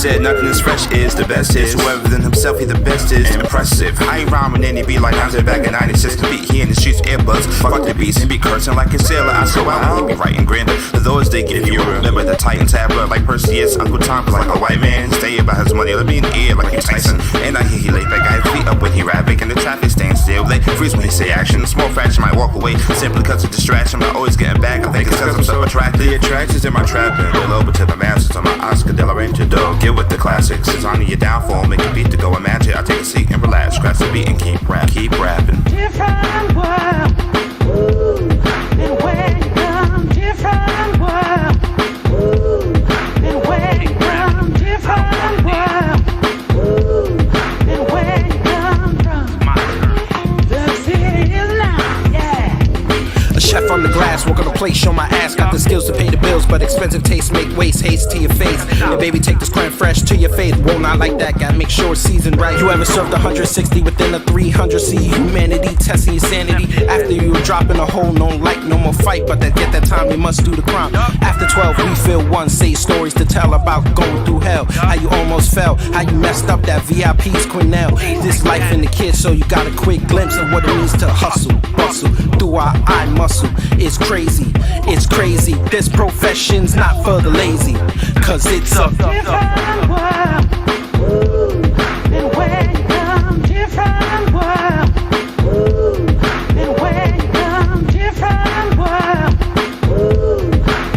Said nothing is fresh is the best is. Whoever than himself, he the best is. Impressive. I ain't rhyming any beat like I'm back in 96. The beat he in the streets earbuds. Fuck the beats and be cursing like a sailor. I so out he be writing grander. For those they give you remember the Titans have blood like Perseus. Uncle Tom was like a white man. Stay about his money. Let me in the ear like he's Tyson. And I hear he lay back, got his feet up when he rap. Making the traffic stand still. They freeze when he say action. Small fraction might walk away simply cause of distraction. I'm always getting back. I think it's cause I'm so attractive. The attractions in my trapping. Roll over to the masters on my Oscar de la Renta dough. Get with the classics. It's on your downfall. Make a beat to go and match it. I take a seat and relax. Scratch the beat and keep rapping. Different world. Ooh. And where you come, different world. Ooh. And where you come, different world. Ooh. And where you come from. The city is loud, yeah. A chef on the glass, walk on the plate, show my ass. Got the skills to pay the bills, but expensive taste make waste haste to your face. And baby, take this crème fresh to your face. Whoa, not like that, gotta make sure it's seasoned right. You ever served 160 within a 300? See humanity testing your sanity. After you drop in a hole, no like, no more fight. But that get that time, we must do the crime. After 12, we feel one. Say stories to tell about going through hell. How you almost fell, how you messed up that VIP's Quinnell. This life in the kids, so you got a quick glimpse of what it means to hustle, bustle through our eye muscle. It's crazy, it's crazy. This profession's not for the lazy, cause it's a different world. Ooh. And where you come, different world. Ooh. And where you come, different world. Ooh.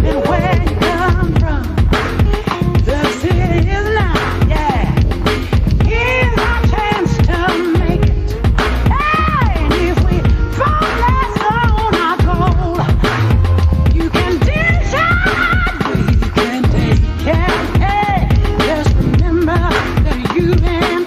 And where you come from. The city is loud, yeah. Here's our chance to make it. Hey, and if we fall less on our goal, you can decide, you can take care. Hey, just remember that you and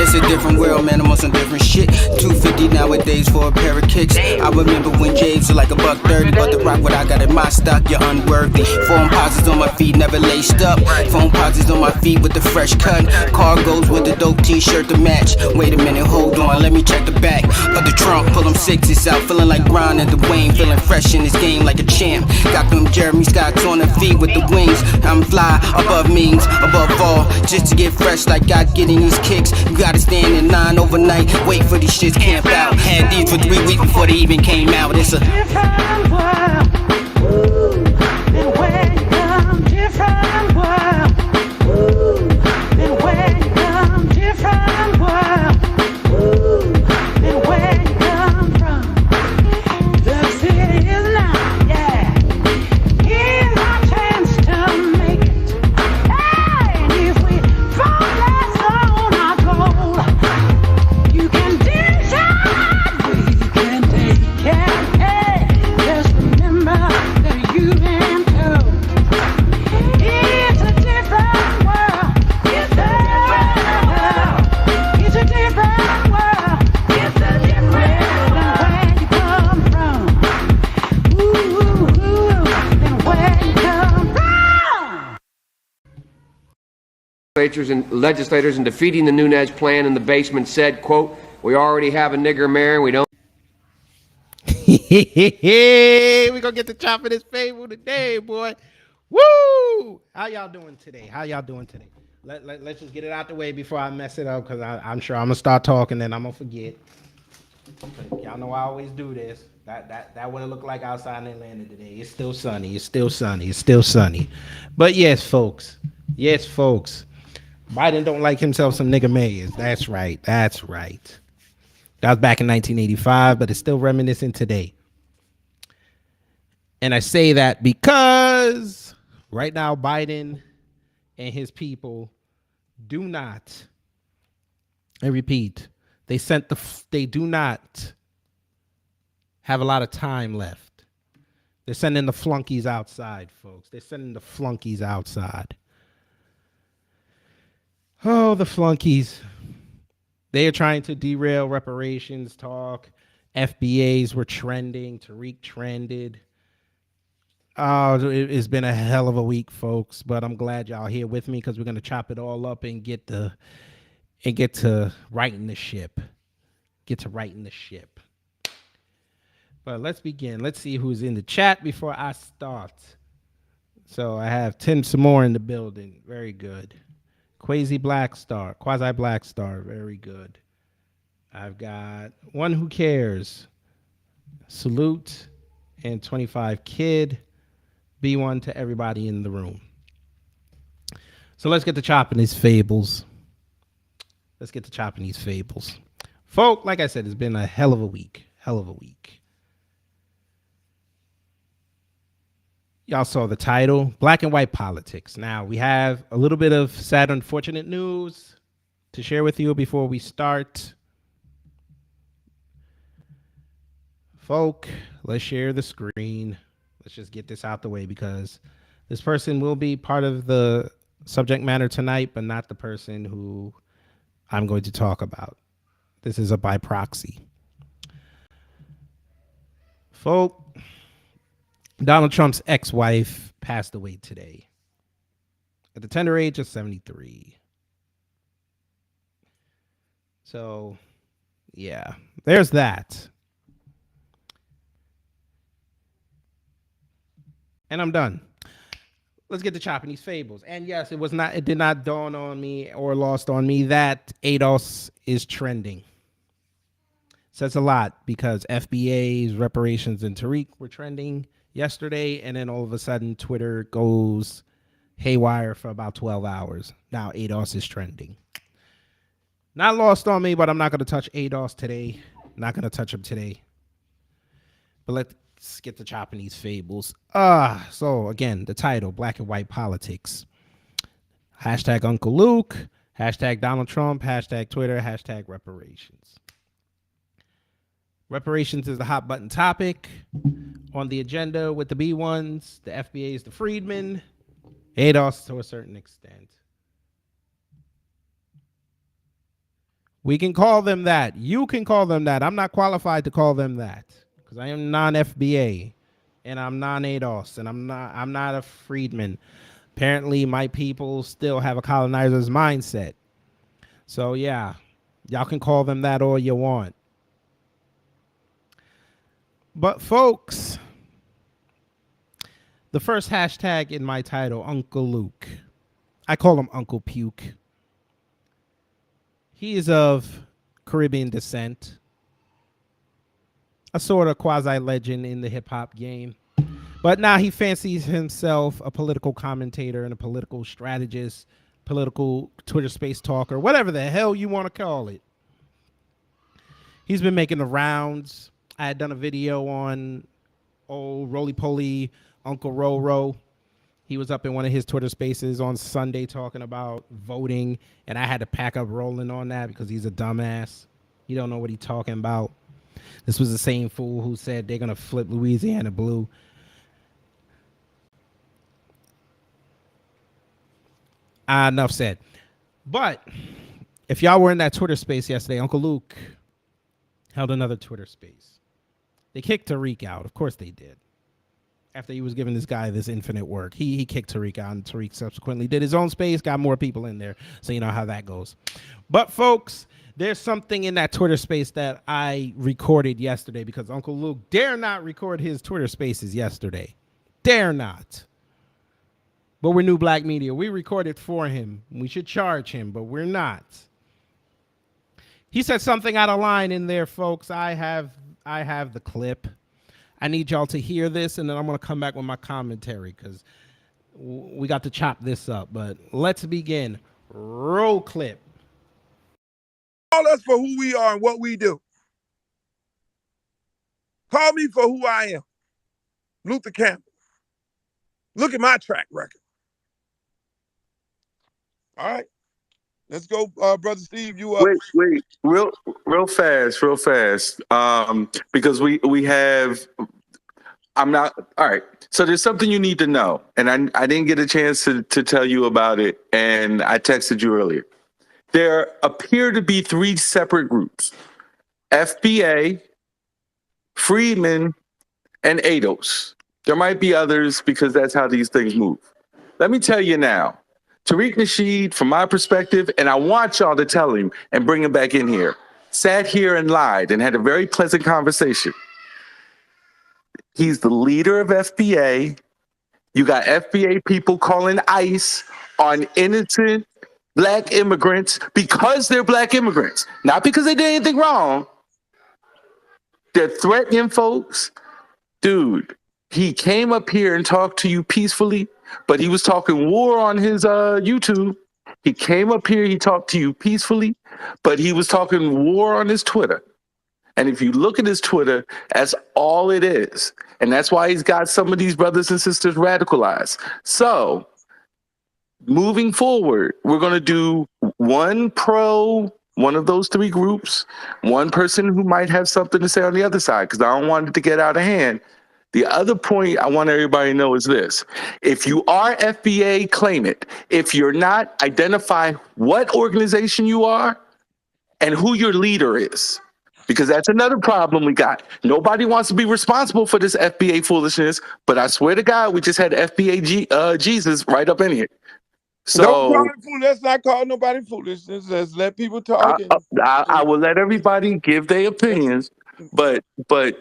It's a different world, man, I'm on some different shit. $250 nowadays for a pair of kicks. I remember when James was like $130, but the rock what I got in my stock, you're unworthy. Foam posits on my feet, never laced up. Foam posits on my feet with the fresh cut. Cargoes with the dope t-shirt to match. Wait a minute, hold on, let me check the back of the trunk. Pull them sixes out, feeling like Brian and Dwayne. Feeling fresh in this game like a champ. Got them Jeremy Scotts on the feet with the wings. I'm fly above means, above all. Just to get fresh like I get in these kicks. You gotta stand in line overnight, wait for these shits camp out. Had these for 3 weeks before they even came out. It's a different world. Ooh. And where you come, different world. Ooh. And where you come, different world. Ooh. And where you come from. The city is loud, yeah. Here's our chance to make it. Hey, and if we fall less on our goal, you can decide, you can take care. Hey, just remember that you and it's a different world. It's a different world. It's a different world. It's a different world. Than where you come from. Ooh, than where you come from. Legislators in defeating the Nunez plan in the basement said, quote, "We already have a nigger mayor and we don't." we gonna get the chop of this fable today, boy. Woo! How y'all doing today? Let's just get it out the way before I mess it up, because I'm sure I'm gonna start talking and I'm gonna forget. Y'all know I always do this. That what it look like outside in Atlanta today. It's still sunny. But yes, folks. Biden don't like himself some nigga mayors. That's right. That was back in 1985, but it's still reminiscent today. And I say that because right now Biden and his people do not, I repeat, they do not have a lot of time left. They're sending the flunkies outside, folks. Oh, the flunkies. They are trying to derail reparations talk. FBAs were trending. Tariq trended. Oh, it's been a hell of a week, folks. But I'm glad y'all here with me, because we're gonna chop it all up and get to righting the ship. But let's begin. Let's see who's in the chat before I start. So I have Tim Samore in the building. Very good. Quasi Black Star. Very good. I've got One Who Cares. Salute. And 25 Kid. B1 to everybody in the room. So let's get to chopping these fables. Folk, like I said, it's been a hell of a week. Y'all saw the title, Black and White Politics. Now, we have a little bit of sad, unfortunate news to share with you before we start. Folk, let's share the screen. Let's just get this out the way because this person will be part of the subject matter tonight, but not the person who I'm going to talk about. This is a by proxy. Folk, Donald Trump's ex-wife passed away today at the tender age of 73. So, yeah, there's that. And I'm done. Let's get to chopping these fables. And yes, it did not dawn on me or lost on me that ADOS is trending. Says a lot because FBAs, Reparations, and Tariq were trending yesterday, and then all of a sudden Twitter goes haywire for about 12 hours. Now ADOS is trending. Not lost on me, but I'm not going to touch ADOS today. Not going to touch him today. But let's get to chopping these fables. So again, the title, Black and White Politics. Hashtag Uncle Luke, hashtag Donald Trump, hashtag Twitter, hashtag reparations. Reparations is the hot button topic on the agenda with the B1s, the FBAs, the freedmen, ADOS to a certain extent. We can call them that. You can call them that. I'm not qualified to call them that because I am non-FBA and I'm non-ADOS and I'm not a freedman. Apparently, my people still have a colonizer's mindset. So yeah, y'all can call them that all you want. But folks, the first hashtag in my title, Uncle Luke. I call him Uncle Puke. He is of Caribbean descent, a sort of quasi-legend in the hip-hop game. But now he fancies himself a political commentator and a political strategist, political Twitter space talker, whatever the hell you want to call it. He's been making the rounds. I had done a video on roly-poly Uncle Roro. He was up in one of his Twitter spaces on Sunday talking about voting, and I had to pack up Roland on that because he's a dumbass. He don't know what he's talking about. This was the same fool who said they're going to flip Louisiana blue. Enough said. But if y'all were in that Twitter space yesterday, Uncle Luke held another Twitter space. They kicked Tariq out. Of course they did. After he was giving this guy this infinite work, he kicked Tariq out, and Tariq subsequently did his own space, got more people in there. So you know how that goes. But folks, there's something in that Twitter space that I recorded yesterday because Uncle Luke dare not record his Twitter spaces yesterday. Dare not. But we're New Black Media. We recorded for him. We should charge him, but we're not. He said something out of line in there, folks. I have the clip. I need y'all to hear this, and then I'm going to come back with my commentary because we got to chop this up. But let's begin. Roll clip. Call us for who we are and what we do. Call me for who I am. Luther Campbell. Look at my track record. All right. Let's go, Brother Steve. You up? Wait, real fast. Because we have. I'm not all right. So there's something you need to know, and I didn't get a chance to tell you about it, and I texted you earlier. There appear to be 3 separate groups: FBA, Freedmen, and ADOS. There might be others because that's how these things move. Let me tell you now. Tariq Nasheed, from my perspective, and I want y'all to tell him and bring him back in here, sat here and lied and had a very pleasant conversation. He's the leader of FBA. You got FBA people calling ICE on innocent black immigrants because they're black immigrants, not because they did anything wrong. They're threatening folks. Dude, he came up here and talked to you peacefully, but he was talking war on his YouTube. He came up here, he talked to you peacefully, but he was talking war on his Twitter. And if you look at his Twitter, that's all it is. And that's why he's got some of these brothers and sisters radicalized. So moving forward, we're going to do one pro, one of those three groups, one person who might have something to say on the other side, because I don't want it to get out of hand. The other point I want everybody to know is this. If you are FBA, claim it. If you're not, identify what organization you are and who your leader is. Because that's another problem we got. Nobody wants to be responsible for this FBA foolishness, but I swear to God, we just had FBA Jesus right up in here. So don't call it foolish. Let's not call nobody foolishness. Let's let people talk. I will let everybody give their opinions, but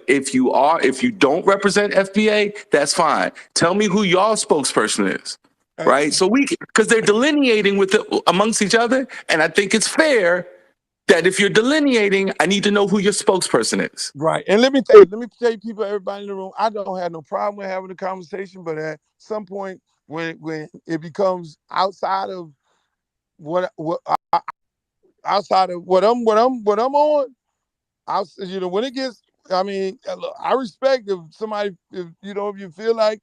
if you don't represent FBA, that's fine. Tell me who y'all spokesperson is, right? So because they're delineating with it amongst each other, and I think it's fair that if you're delineating, I need to know who your spokesperson is. Right. And let me tell you, people, everybody in the room, I don't have no problem with having a conversation, but at some point when it becomes outside of outside of what I'm on, when it gets, I mean, look, I respect if somebody, if you feel like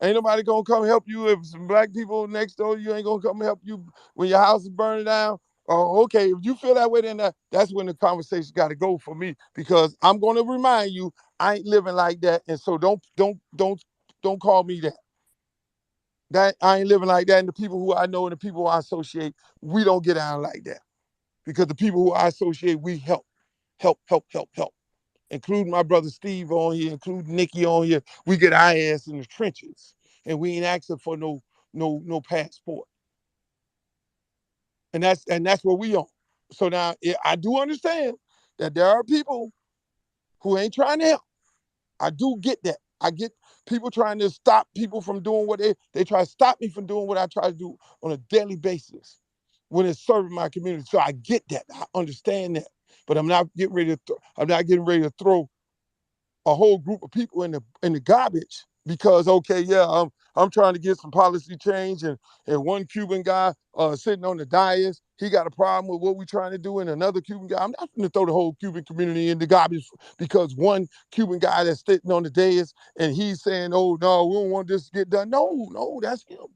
ain't nobody gonna come help you, if some black people next door you ain't gonna come help you when your house is burning down. Oh, okay. If you feel that way, then that's when the conversation got to go for me, because I'm gonna remind you I ain't living like that, and so don't call me that. That I ain't living like that, and the people who I know and the people who I associate, we don't get down like that, because the people who I associate, we help, including my brother Steve on here, including Nikki on here. We get our ass in the trenches, and we ain't asking for no passport. And that's what we on. So now I do understand that there are people who ain't trying to help. I do get that. I get people trying to stop people from doing what they try to stop me from doing what I try to do on a daily basis when it's serving my community. So I get that. I understand that. But I'm not getting ready to throw a whole group of people in the garbage because, okay, yeah, I'm trying to get some policy change, and one Cuban guy sitting on the dais, he got a problem with what we're trying to do, and another Cuban guy. I'm not going to throw the whole Cuban community in the garbage because one Cuban guy that's sitting on the dais and he's saying, oh, no, we don't want this to get done. No, that's him.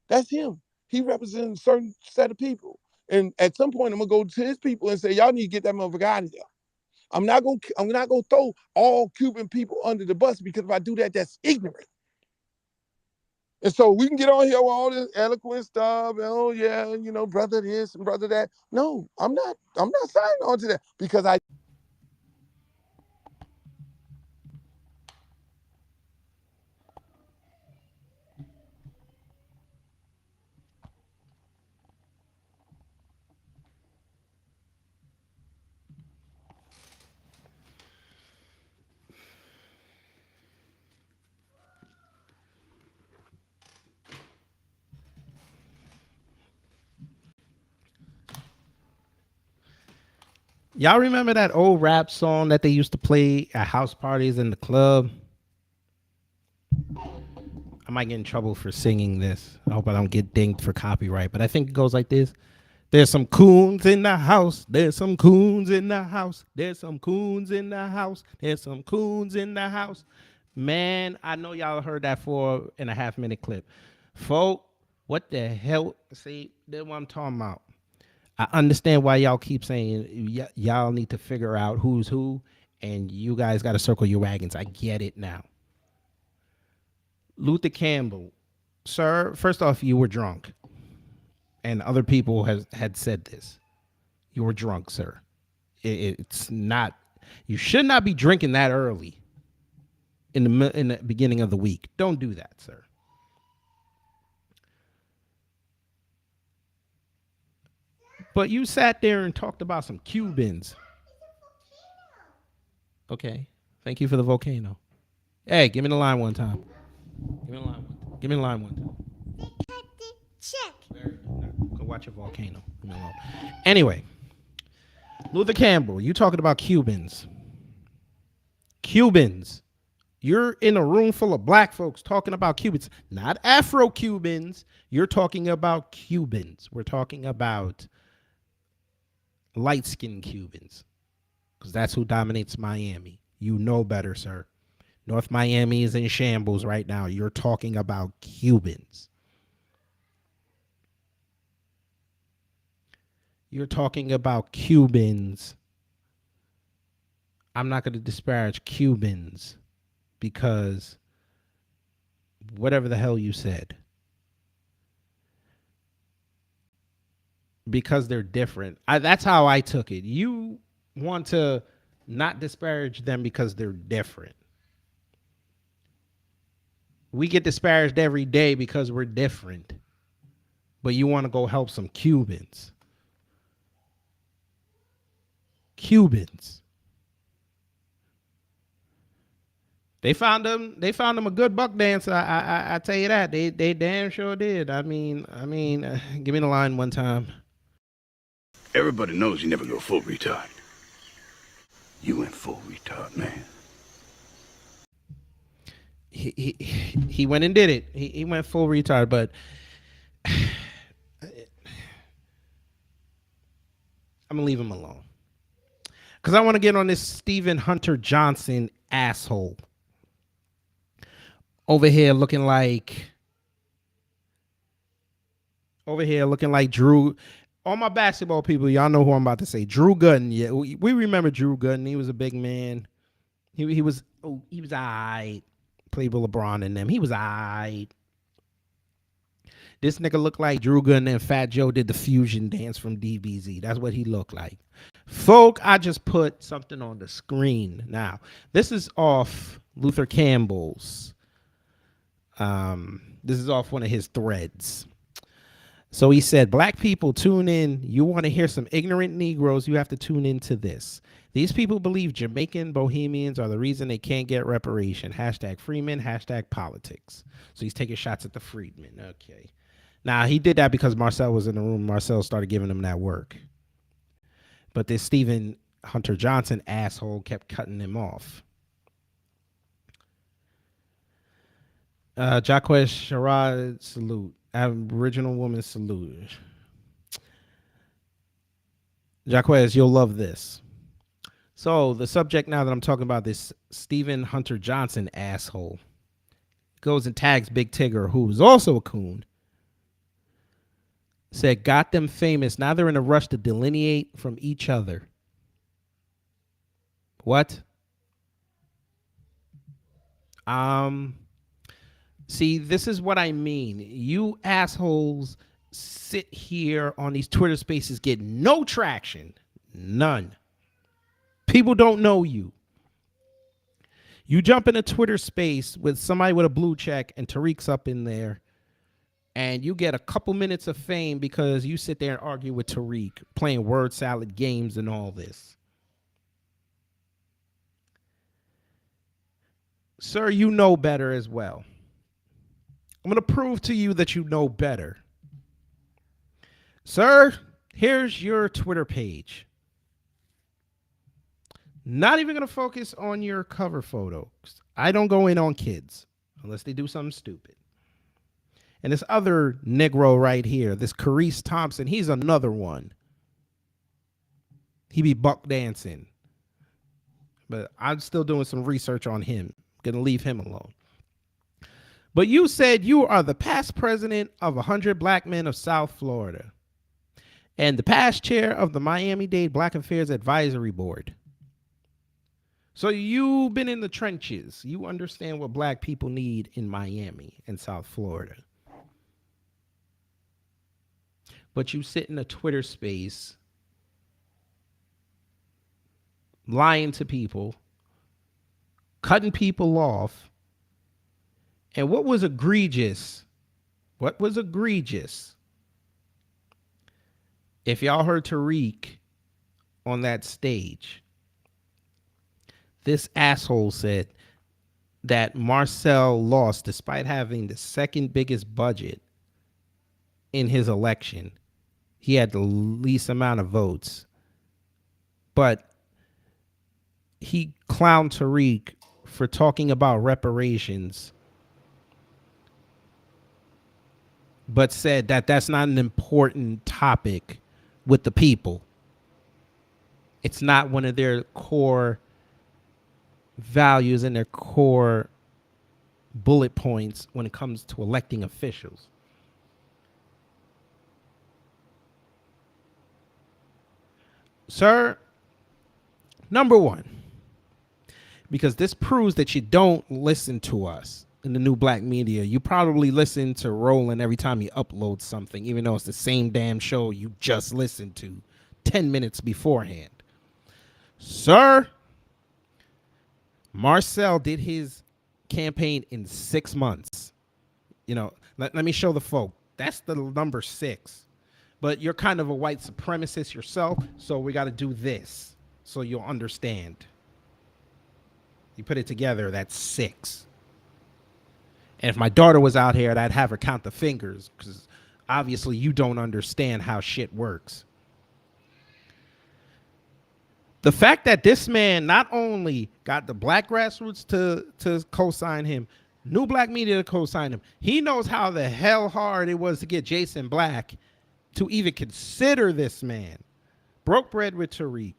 That's him. He represents a certain set of people. And at some point, I'm going to go to his people and say, y'all need to get that motherfucker out of there. I'm not gonna throw all Cuban people under the bus, because if I do that, that's ignorant. And so we can get on here with all this eloquent stuff, and oh yeah, brother this and brother that. No, I'm not signing on to that, because Y'all remember that old rap song that they used to play at house parties in the club? I might get in trouble for singing this. I hope I don't get dinged for copyright, but I think it goes like this. There's some coons in the house. There's some coons in the house. There's some coons in the house. There's some coons in the house. Man, I know y'all heard that 4.5 minute clip. Folk, what the hell? See, that's what I'm talking about. I understand why y'all keep saying y'all need to figure out who's who, and you guys got to circle your wagons. I get it now. Luther Campbell, sir, first off, you were drunk. And other people had said this. You were drunk, sir. It's not, you should not be drinking that early in the beginning of the week. Don't do that, sir. But you sat there and talked about some Cubans. Okay. Thank you for the volcano. Hey, give me the line one time. Give me the line one time. Give me a line one. Check. Go watch a volcano. Anyway, Luther Campbell, you talking about Cubans. Cubans. You're in a room full of black folks talking about Cubans, not Afro-Cubans. You're talking about Cubans. We're talking about light-skinned Cubans because that's who dominates Miami. You know better, sir. North Miami is in shambles right now. You're talking about Cubans. You're talking about Cubans. I'm not going to disparage Cubans because whatever the hell you said. Because they're different. That's how I took it. You want to not disparage them because they're different. We get disparaged every day because we're different. But you want to go help some Cubans. Cubans. They found him a good buck dancer. I tell you that. They damn sure did. I mean, give me the line one time. Everybody knows you never go full retard. You went full retard, man. He went and did it. He went full retard, but I'm gonna leave him alone because I want to get on this Stephen Hunter Johnson asshole over here looking like Drew. All my basketball people, y'all know who I'm about to say. Drew Gooden. Yeah, we remember Drew Gooden. He was a big man. He was aight. Played with LeBron and them. He was aight. This nigga looked like Drew Gooden and Fat Joe did the fusion dance from DBZ. That's what he looked like. Folk, I just put something on the screen. Now, this is off Luther Campbell's. This is off one of his threads. So he said, black people, tune in. You want to hear some ignorant Negroes, you have to tune into this. These people believe Jamaican Bohemians are the reason they can't get reparation. Hashtag Freeman, hashtag politics. So he's taking shots at the freedmen. Okay. Now, he did that because Marcel was in the room. Marcel started giving him that work. But this Stephen Hunter Johnson asshole kept cutting him off. Jaquez Sherrod, salute. Aboriginal woman, salute. Jaquez, you'll love this. So the subject now that I'm talking about, this Stephen Hunter Johnson asshole goes and tags Big Tigger, who is also a coon. Said, got them famous. Now they're in a rush to delineate from each other. What? See, this is what I mean. You assholes sit here on these Twitter spaces, get no traction. None. People don't know you. You jump in a Twitter space with somebody with a blue check and Tariq's up in there, and you get a couple minutes of fame because you sit there and argue with Tariq, playing word salad games and all this. Sir, you know better as well. I'm going to prove to you that you know better. Sir, here's your Twitter page. Not even going to focus on your cover photo. I don't go in on kids unless they do something stupid. And this other Negro right here, this Carice Thompson, he's another one. He be buck dancing. But I'm still doing some research on him. Going to leave him alone. But you said you are the past president of 100 Black Men of South Florida and the past chair of the Miami-Dade Black Affairs Advisory Board. So you've been in the trenches. You understand what black people need in Miami and South Florida. But you sit in a Twitter space lying to people, cutting people off. And what was egregious? What was egregious? If y'all heard Tariq on that stage, this asshole said that Marcel lost despite having the second biggest budget in his election. He had the least amount of votes. But he clowned Tariq for talking about reparations, but said that that's not an important topic with the people. It's not one of their core values and their core bullet points when it comes to electing officials. Sir, number one, because this proves that you don't listen to us in the new black media. You probably listen to Roland every time he uploads something, even though it's the same damn show you just listened to 10 minutes beforehand. Sir, Marcel did his campaign in 6 months. You know, let me show the folk. That's the number 6. But you're kind of a white supremacist yourself, so we got to do this so you'll understand. You put it together, that's 6. And if my daughter was out here, I'd have her count the fingers, because obviously you don't understand how shit works. The fact that this man not only got the black grassroots to co-sign him, new black media to co-sign him, he knows how the hell hard it was to get Jason Black to even consider this man. Broke bread with Tariq.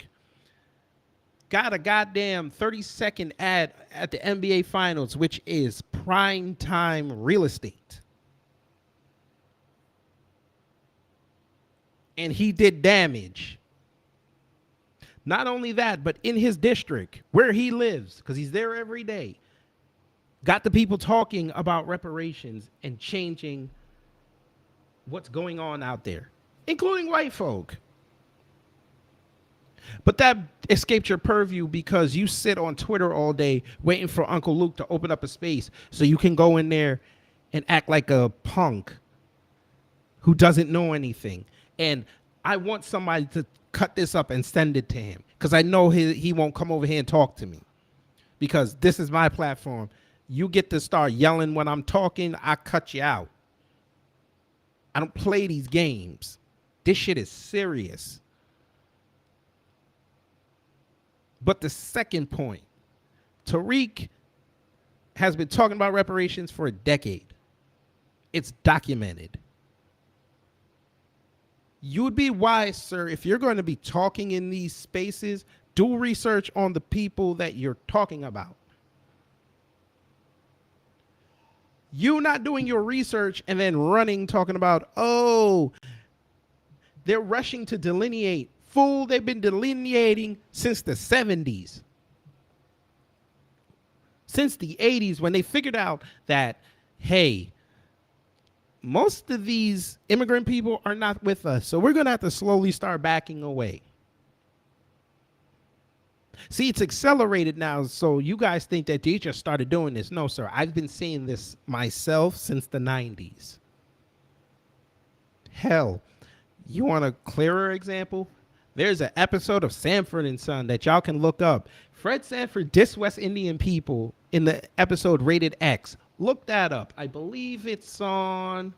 Got a goddamn 30-second ad at the NBA Finals, which is prime time real estate. And he did damage. Not only that, but in his district, where he lives, because he's there every day, got the people talking about reparations and changing what's going on out there, including white folk. But that escaped your purview because you sit on Twitter all day waiting for Uncle Luke to open up a space so you can go in there and act like a punk who doesn't know anything. And I want somebody to cut this up and send it to him, because I know he won't come over here and talk to me, because this is my platform. You get to start yelling when I'm talking, I cut you out. I don't play these games. This shit is serious. But the second point, Tariq has been talking about reparations for a decade. It's documented. You would be wise, sir, if you're going to be talking in these spaces, do research on the people that you're talking about. You not doing your research and then running, talking about, oh, they're rushing to delineate. Fool, they've been delineating since the 70s. Since the 80s, when they figured out that, hey, most of these immigrant people are not with us, so we're going to have to slowly start backing away. See, it's accelerated now, so you guys think that they just started doing this. No, sir, I've been seeing this myself since the 90s. Hell, you want a clearer example? There's an episode of Sanford and Son that y'all can look up. Fred Sanford dissed West Indian people in the episode Rated X. Look that up. I believe it's on,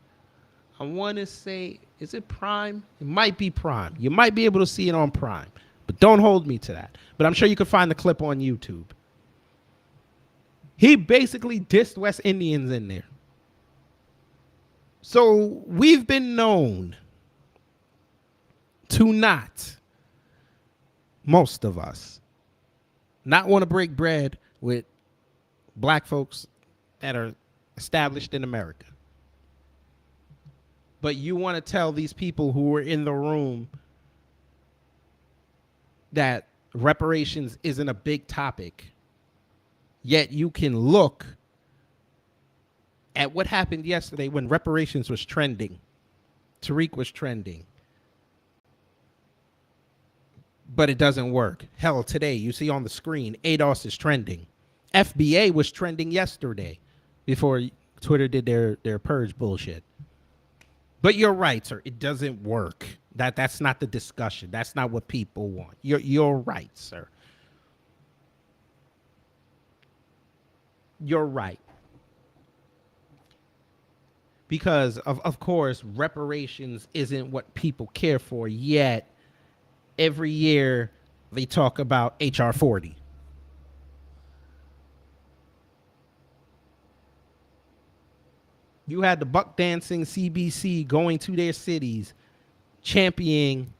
I want to say, is it Prime? It might be Prime. You might be able to see it on Prime, but don't hold me to that. But I'm sure you can find the clip on YouTube. He basically dissed West Indians in there. So we've been known to not, most of us, not want to break bread with black folks that are established in America. But you want to tell these people who were in the room that reparations isn't a big topic, yet you can look at what happened yesterday when reparations was trending. Tariq was trending. But it doesn't work. Hell, today, you see on the screen, ADOS is trending. FBA was trending yesterday before Twitter did their purge bullshit. But you're right, sir. It doesn't work. That's not the discussion. That's not what people want. You're right, sir. you're right. Because of course, reparations isn't what people care for yet. Every year they talk about HR 40. You had the buck dancing CBC going to their cities, championing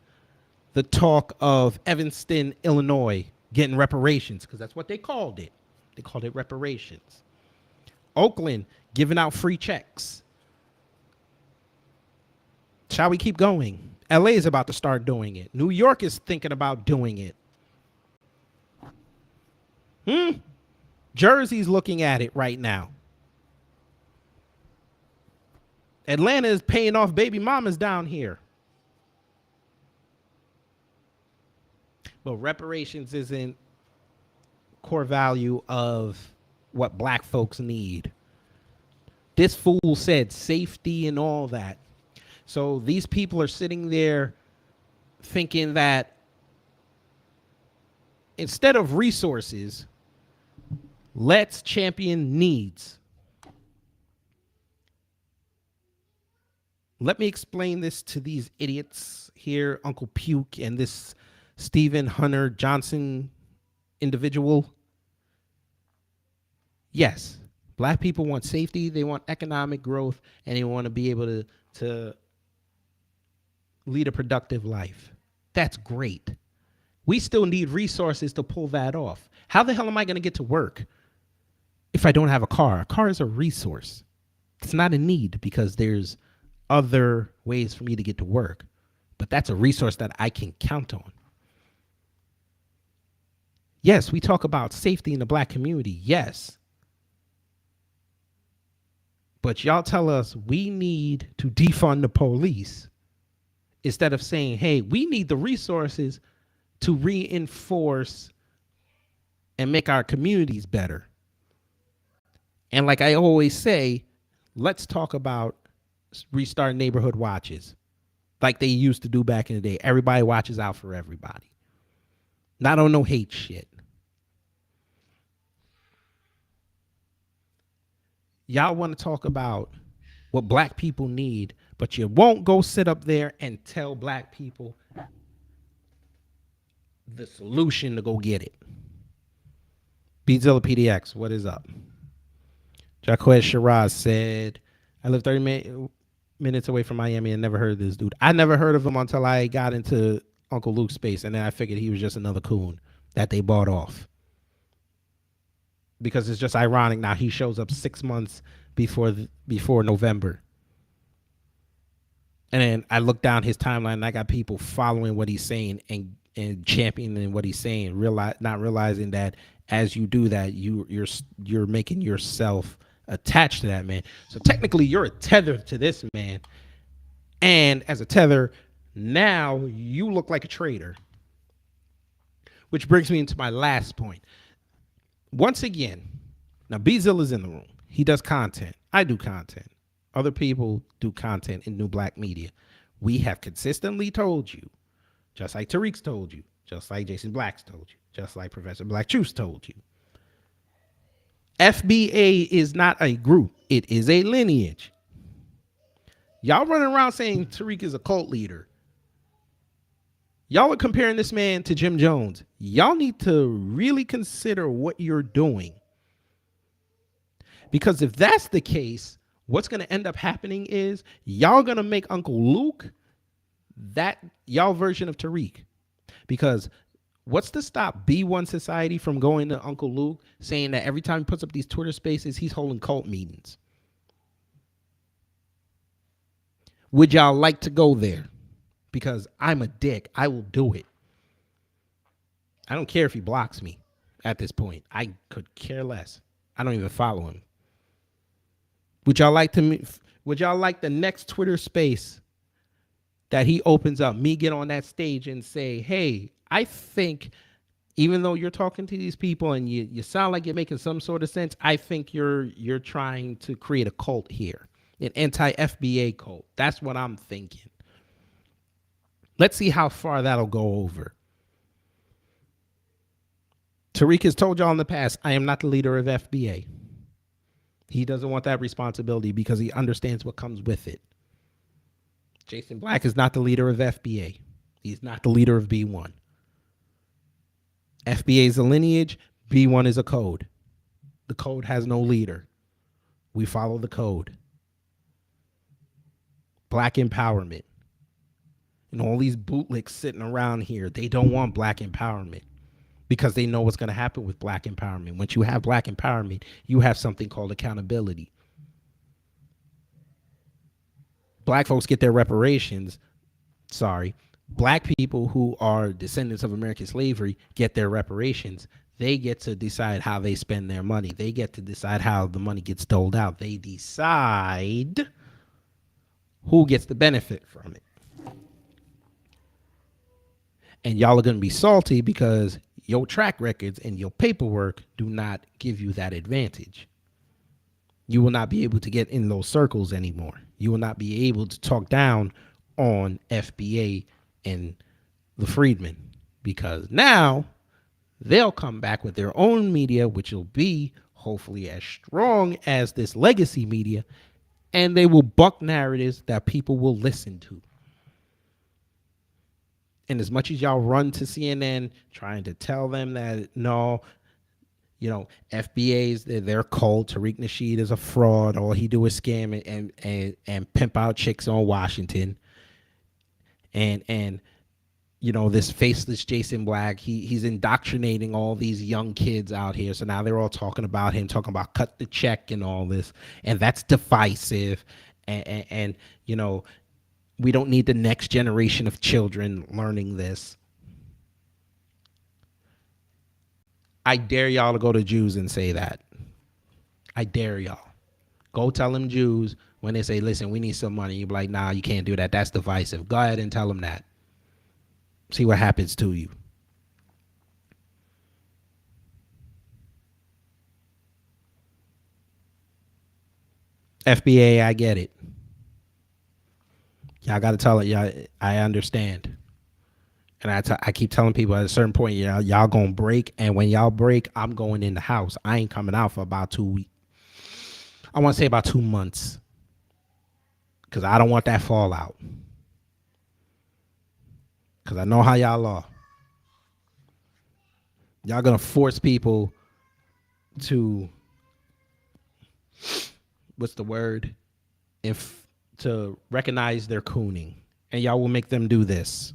the talk of Evanston, Illinois, getting reparations, because that's what they called it. They called it reparations. Oakland giving out free checks. Shall we keep going? LA is about to start doing it. New York is thinking about doing it. Jersey's looking at it right now. Atlanta is paying off baby mamas down here. But reparations isn't core value of what black folks need. This fool said safety and all that. So these people are sitting there thinking that instead of resources, let's champion needs. Let me explain this to these idiots here, Uncle Puke and this Stephen Hunter Johnson individual. Yes, black people want safety, they want economic growth, and they want to be able to lead a productive life. That's great. We still need resources to pull that off. How the hell am I going to get to work if I don't have a car? A car is a resource. It's not a need because there's other ways for me to get to work. But that's a resource that I can count on. Yes, we talk about safety in the black community. Yes. But y'all tell us we need to defund the police instead of saying, hey, we need the resources to reinforce and make our communities better. And like I always say, let's talk about restart neighborhood watches like they used to do back in the day. Everybody watches out for everybody. Not on no hate shit. Y'all want to talk about what black people need, but you won't go sit up there and tell black people the solution to go get it. Beatzilla PDX, what is up? Jaquez Shiraz said, I live 30 minutes away from Miami and never heard of this dude. I never heard of him until I got into Uncle Luke's space, and then I figured he was just another coon that they bought off. Because it's just ironic now he shows up 6 months before November. And then I look down his timeline and I got people following what he's saying and championing what he's saying, not realizing that as you do that, you're making yourself attached to that man. So technically you're a tether to this man. And as a tether, now you look like a traitor. Which brings me into my last point. Once again, now Beazilla's in the room. He does content. I do content. Other people do content in new black media. We have consistently told you, just like Tariq's told you, just like Jason Black's told you, just like Professor Black Truth's told you. FBA is not a group. It is a lineage. Y'all running around saying Tariq is a cult leader. Y'all are comparing this man to Jim Jones. Y'all need to really consider what you're doing. Because if that's the case, what's going to end up happening is y'all going to make Uncle Luke that y'all version of Tariq. Because what's to stop B1 Society from going to Uncle Luke saying that every time he puts up these Twitter spaces, he's holding cult meetings? Would y'all like to go there? Because I'm a dick. I will do it. I don't care if he blocks me at this point. I could care less. I don't even follow him. Would y'all like the next Twitter space that he opens up, me get on that stage and say, hey, I think even though you're talking to these people and you sound like you're making some sort of sense, I think you're trying to create a cult here, an anti-FBA cult. That's what I'm thinking. Let's see how far that'll go over. Tariq has told y'all in the past, I am not the leader of FBA. He doesn't want that responsibility because he understands what comes with it. Jason Black is not the leader of FBA. He's not the leader of B1. FBA is a lineage. B1 is a code. The code has no leader. We follow the code. Black empowerment. And all these bootlicks sitting around here, they don't want black empowerment because they know what's going to happen with black empowerment. Once you have black empowerment, you have something called accountability. Black folks get their reparations. Sorry. Black people who are descendants of American slavery get their reparations. They get to decide how they spend their money. They get to decide how the money gets doled out. They decide who gets the benefit from it. And y'all are going to be salty because your track records and your paperwork do not give you that advantage. You will not be able to get in those circles anymore. You will not be able to talk down on FBA and the freedmen because now they'll come back with their own media, which will be hopefully as strong as this legacy media, and they will buck narratives that people will listen to. And as much as y'all run to CNN trying to tell them that, no, you know, FBAs, they're cold, Tariq Nasheed is a fraud, all he do is scam and pimp out chicks on Washington. And you know, this faceless Jason Black, he's indoctrinating all these young kids out here. So now they're all talking about him, talking about cut the check and all this. And that's divisive. And you know, we don't need the next generation of children learning this. I dare y'all to go to Jews and say that. I dare y'all. Go tell them Jews when they say, listen, we need some money. You be like, nah, you can't do that. That's divisive. Go ahead and tell them that. See what happens to you. FBA, I get it. Y'all got to tell it. Y'all, I understand. And I keep telling people at a certain point, y'all going to break. And when y'all break, I'm going in the house. I ain't coming out for about 2 weeks. I want to say about 2 months. Because I don't want that fallout. Because I know how y'all are. Y'all going to force people to, what's the word? To recognize their cooning. And y'all will make them do this.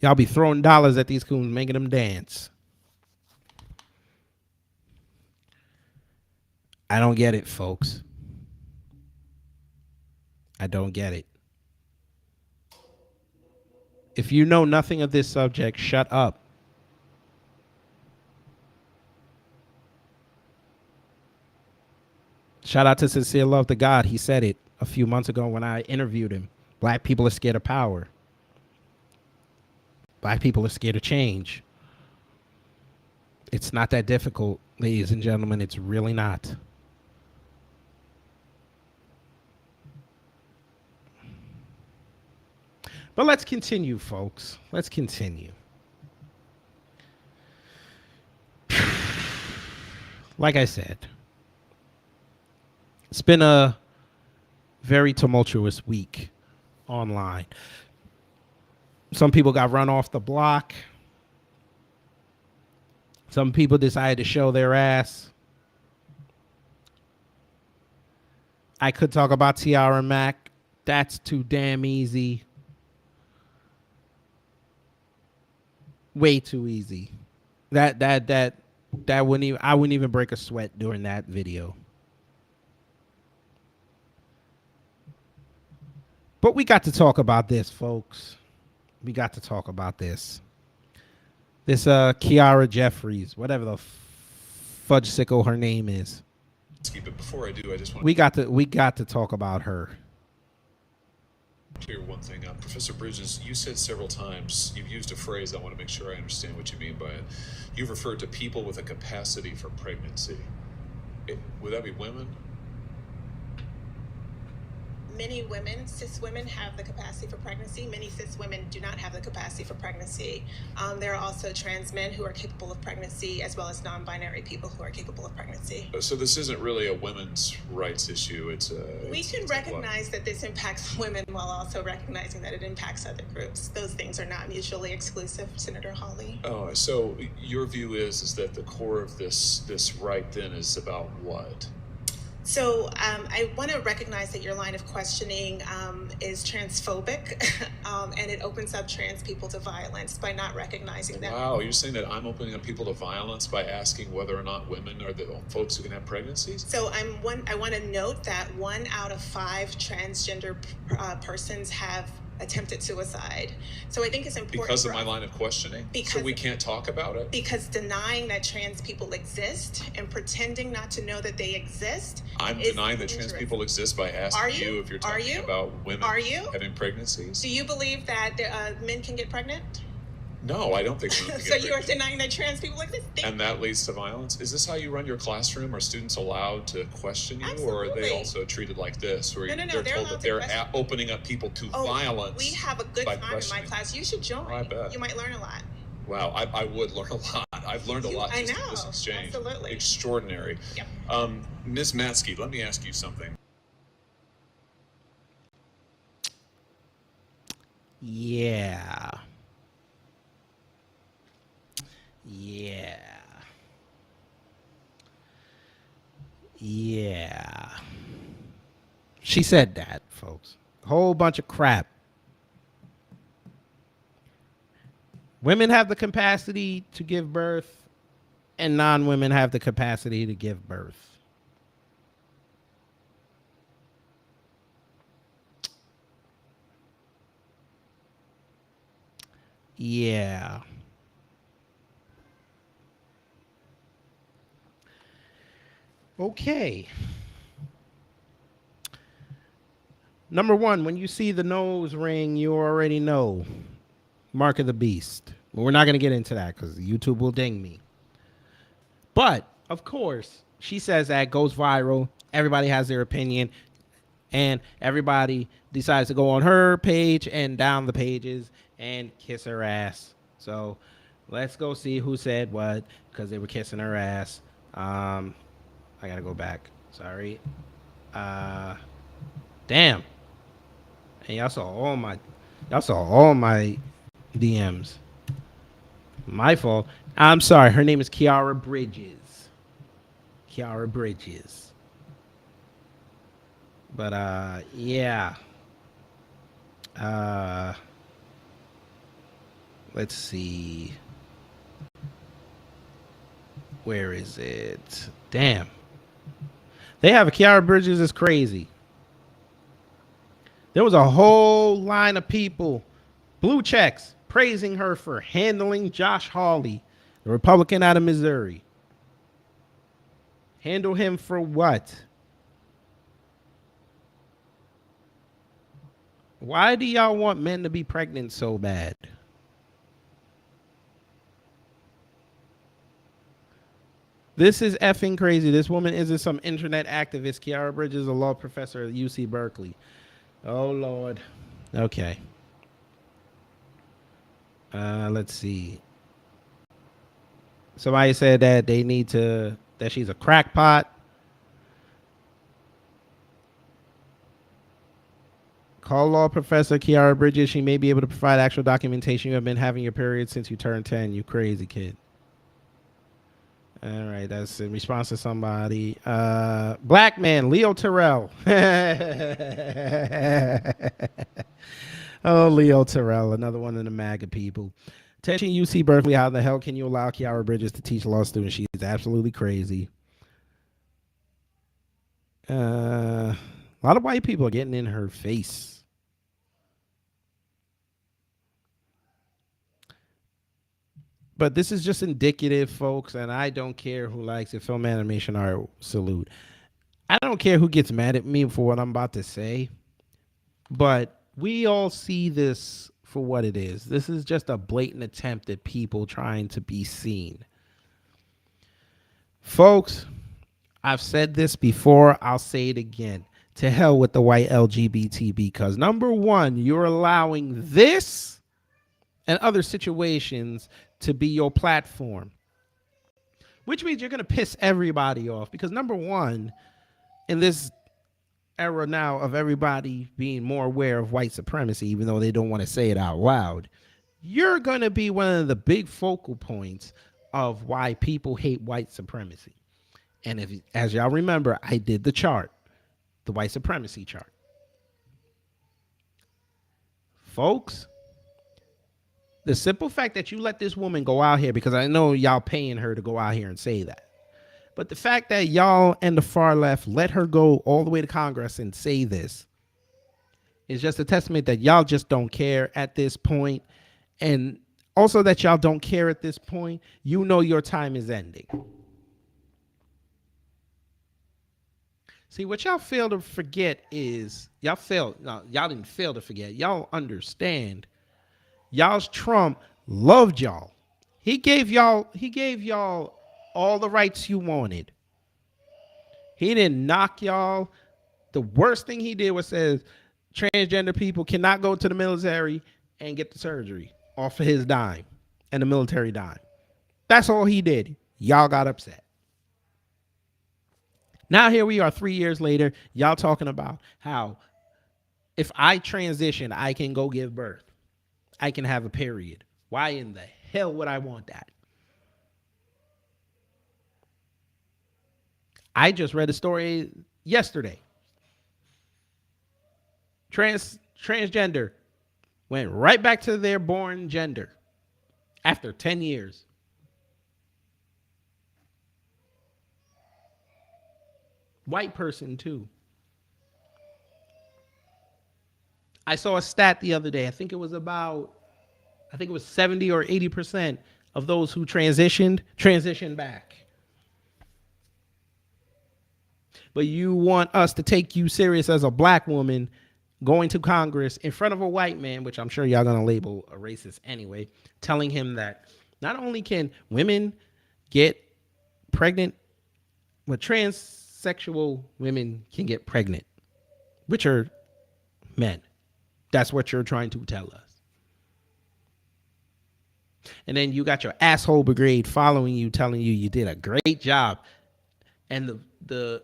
Y'all be throwing dollars at these coons, making them dance. I don't get it, folks. I don't get it. If you know nothing of this subject, shut up. Shout out to Sincere Love to God. He said it a few months ago when I interviewed him. Black people are scared of power. Black people are scared of change. It's not that difficult, ladies and gentlemen. It's really not. But let's continue, folks. Let's continue. Like I said, it's been a very tumultuous week online. Some people got run off the block. Some people decided to show their ass. I could talk about Tiara Mack. That's too damn easy. Way too easy. That wouldn't even, I wouldn't even break a sweat during that video. But we got to talk about this, folks. We got to talk about this. This Kiara Jeffries, whatever the fudge sickle her name is. But before I do, I just want we got to talk about her. to clear one thing up. Professor Bridges, you said several times, you've used a phrase, I want to make sure I understand what you mean by it. You've referred to people with a capacity for pregnancy. Would that be women? many women, cis women, have the capacity for pregnancy. Many cis women do not have the capacity for pregnancy. There are also trans men who are capable of pregnancy, as well as non-binary people who are capable of pregnancy. So this isn't really a women's rights issue. We can recognize that this impacts women while also recognizing that it impacts other groups. Those things are not mutually exclusive, Senator Hawley. Oh, so your view is that the core of this right then is about what? So I want to recognize that your line of questioning is transphobic, and it opens up trans people to violence by not recognizing that. Wow, you're saying that I'm opening up people to violence by asking whether or not women are the folks who can have pregnancies? So I want to note that 1 out of 5 transgender persons have attempted suicide. So I think it's important because of my line of questioning. So we can't talk about it because denying that trans people exist and pretending not to know that they exist. I'm denying that trans people exist by asking you if you're talking about women having pregnancies. Do you believe that men can get pregnant? No, I don't think women can get pregnant. So you are denying that trans people exist? And that leads to violence? Is this how you run your classroom? Are students allowed to question you? Absolutely. Or are they also treated like this? Where No, they're told that they're opening up people to violence? We have a good time in my class. You should join. I bet. You might learn a lot. Wow, I would learn a lot. I've learned a lot just in this exchange. Absolutely. Extraordinary. Yep. Ms. Matsky, let me ask you something. Yeah. She said that, folks. Whole bunch of crap. Women have the capacity to give birth, and non-women have the capacity to give birth. Yeah. Okay. Number one, when you see the nose ring, you already know. Mark of the beast. We're not going to get into that because YouTube will ding me. But, of course, she says that, goes viral. Everybody has their opinion. And everybody decides to go on her page and down the pages and kiss her ass. So let's go see who said what because they were kissing her ass. I got to go back. Sorry. Damn. And y'all saw all my DMs. My fault. I'm sorry. Her name is Kiara Bridges. But yeah. Let's see. Where is it? Damn. They have a Kiara Bridges is crazy. There was a whole line of people, blue checks, praising her for handling Josh Hawley, the Republican out of Missouri. Handle him for what? Why do y'all want men to be pregnant so bad? This is effing crazy. This woman isn't some internet activist. Kiara Bridges, a law professor at UC Berkeley. Oh, Lord. Okay. Let's see. Somebody said that they need to, that she's a crackpot. Call law professor Kiara Bridges. She may be able to provide actual documentation. You have been having your period since you turned 10. You crazy kid. All right, that's in response to somebody. Black man, Leo Terrell. Oh, Leo Terrell, another one of the MAGA people. Attention UC Berkeley, how the hell can you allow Kiara Bridges to teach law students? She's absolutely crazy. A lot of white people are getting in her face. But this is just indicative, folks, and I don't care who likes it. Film animation art, salute. I don't care who gets mad at me for what I'm about to say, but we all see this for what it is. This is just a blatant attempt at people trying to be seen. Folks, I've said this before. I'll say it again. To hell with the white LGBT, because number one, you're allowing this and other situations to be your platform, which means you're going to piss everybody off. Because number one, in this era now of everybody being more aware of white supremacy, even though they don't want to say it out loud, you're going to be one of the big focal points of why people hate white supremacy. And if, as y'all remember, I did the chart, the white supremacy chart. Folks, the simple fact that you let this woman go out here, because I know y'all paying her to go out here and say that, but the fact that y'all and the far left let her go all the way to Congress and say this is just a testament that y'all just don't care at this point. And also that y'all don't care at this point, you know your time is ending. See, what y'all fail to forget is, y'all didn't fail to forget. Y'all understand. Y'all's Trump loved y'all. He gave y'all all the rights you wanted. He didn't knock y'all. The worst thing he did was says transgender people cannot go to the military and get the surgery off of his dime and the military dime. That's all he did. Y'all got upset. Now here we are 3 years later, y'all talking about how if I transition, I can go give birth. I can have a period. Why in the hell would I want that? I just read a story yesterday. Transgender went right back to their born gender after 10 years. White person too. I saw a stat the other day. I think it was 70 or 80% of those who transitioned back. But you want us to take you serious as a black woman going to Congress in front of a white man, which I'm sure y'all gonna label a racist anyway, telling him that not only can women get pregnant, but transsexual women can get pregnant, which are men. That's what you're trying to tell us. And then you got your asshole brigade following you, telling you did a great job. And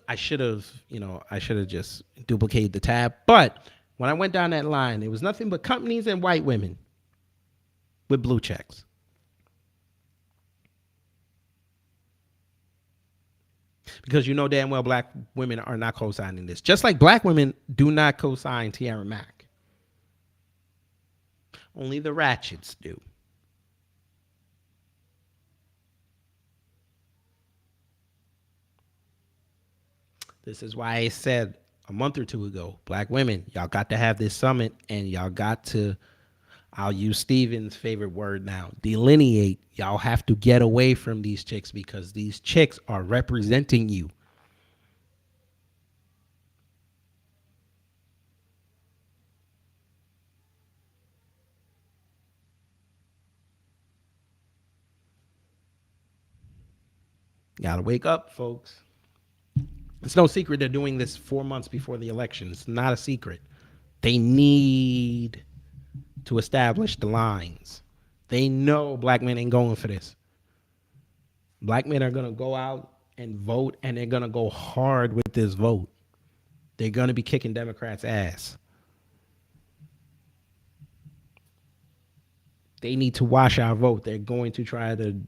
I should have just duplicated the tab. But when I went down that line, it was nothing but companies and white women with blue checks. Because you know damn well black women are not co-signing this. Just like black women do not co-sign Tiara Mack. Only the ratchets do. This is why I said a month or two ago, black women, y'all got to have this summit and y'all got to, I'll use Steven's favorite word now, delineate. Y'all have to get away from these chicks because these chicks are representing you. Gotta wake up, folks. It's no secret they're doing this 4 months before the election. It's not a secret. They need to establish the lines. They know black men ain't going for this. Black men are going to go out and vote, and they're going to go hard with this vote. They're going to be kicking Democrats' ass. They need to wash our vote. They're going to try to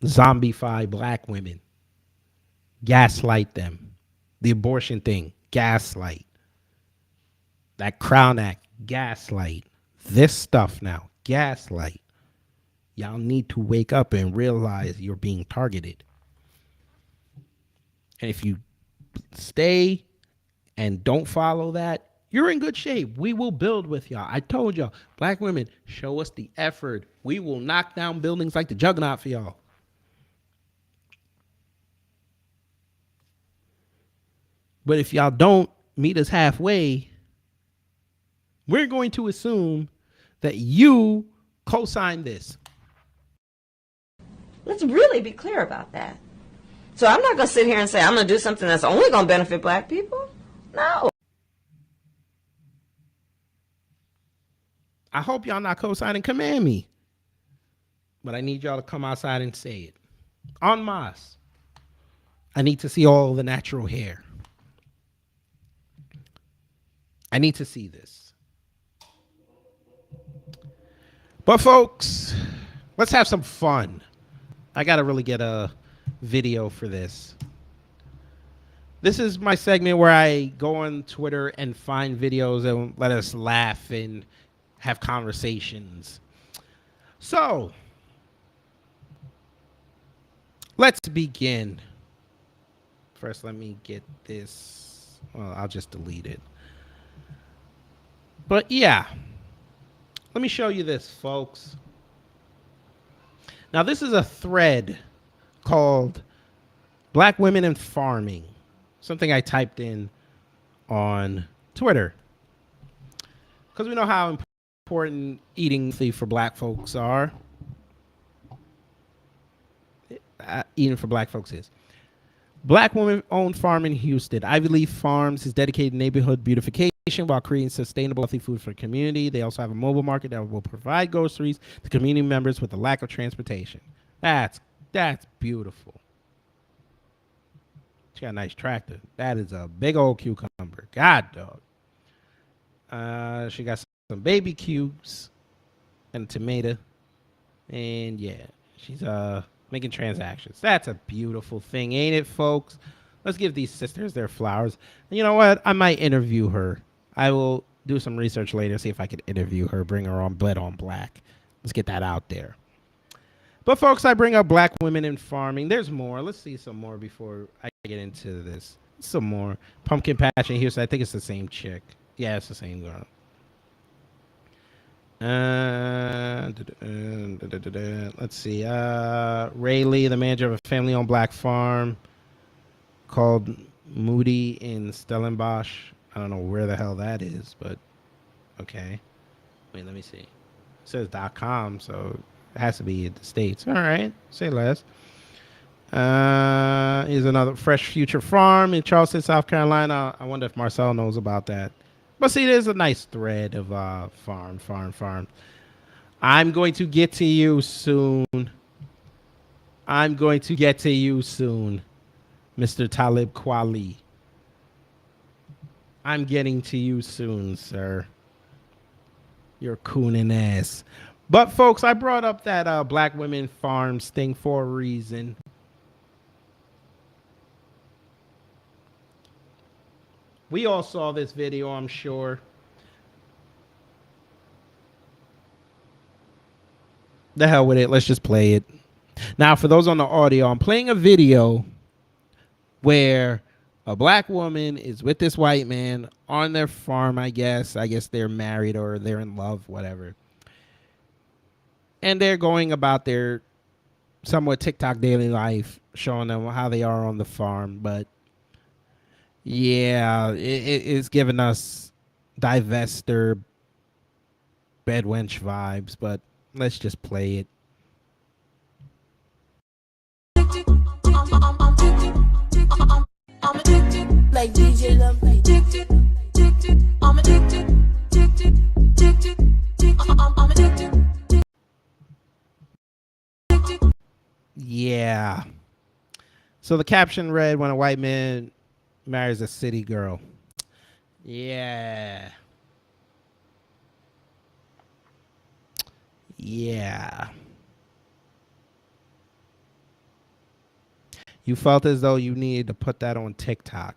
zombify black women. Gaslight them. The abortion thing, gaslight. That Crown Act, gaslight. This stuff now, gaslight. Y'all need to wake up and realize you're being targeted. And if you stay and don't follow that, you're in good shape. We will build with y'all. I told y'all, black women, show us the effort. We will knock down buildings like the Juggernaut for y'all. But if y'all don't meet us halfway, we're going to assume that you co-signed this. Let's really be clear about that. So I'm not going to sit here and say I'm going to do something that's only going to benefit black people. No. I hope y'all not co-signing command me. But I need y'all to come outside and say it. En masse. I need to see all the natural hair. I need to see this. But folks, let's have some fun. I got to really get a video for this. This is my segment where I go on Twitter and find videos and let us laugh and have conversations. So, let's begin. First, let me get this. Well, I'll just delete it. But yeah, let me show you this, folks. Now, this is a thread called Black Women in Farming, something I typed in on Twitter. Because we know how important eating healthy for black folks are. Eating for black folks is. Black women-owned farm in Houston. Ivy Leaf Farms is dedicated to neighborhood beautification while creating sustainable, healthy food for the community. They also have a mobile market that will provide groceries to community members with a lack of transportation. That's beautiful. She got a nice tractor. That is a big old cucumber. God, dog. She got some baby cubes and a tomato. And yeah, she's making transactions. That's a beautiful thing, ain't it, folks? Let's give these sisters their flowers. And you know what? I might interview her. I will do some research later, see if I could interview her, bring her on Blood on Black. Let's get that out there. But folks, I bring up black women in farming. There's more. Let's see some more before I get into this. Some more. Pumpkin Patch in Houston. I think it's the same chick. Yeah, it's the same girl. Let's see. Ray Lee, the manager of a family-owned black farm called Moody in Stellenbosch. I don't know where the hell that is, but okay. Wait, let me see. It says .com, so it has to be in the States. All right, say less. Here's another Fresh Future Farm in Charleston, South Carolina. I wonder if Marcel knows about that. But see, there's a nice thread of farm. I'm going to get to you soon. Mr. Talib Kweli. I'm getting to you soon, sir. You're cooning ass. But, folks, I brought up that black women farms thing for a reason. We all saw this video, I'm sure. The hell with it. Let's just play it. Now, for those on the audio, I'm playing a video where a black woman is with this white man on their farm, I guess. I guess they're married or they're in love, whatever. And they're going about their somewhat TikTok daily life, showing them how they are on the farm. But yeah, it's giving us divester bedwench vibes, but let's just play it. I'm addicted, like DJ Love, I'm addicted, I'm addicted. Yeah. So the caption read, when a white man marries a city girl. Yeah. You felt as though you needed to put that on TikTok.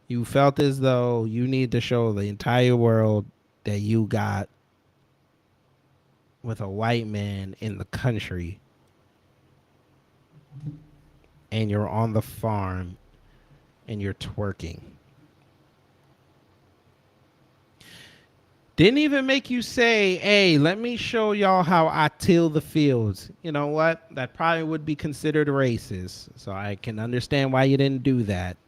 You felt as though you need to show the entire world that you got with a white man in the country. And you're on the farm and you're twerking. Didn't even make you say, hey, let me show y'all how I till the fields. You know what? That probably would be considered racist. So I can understand why you didn't do that.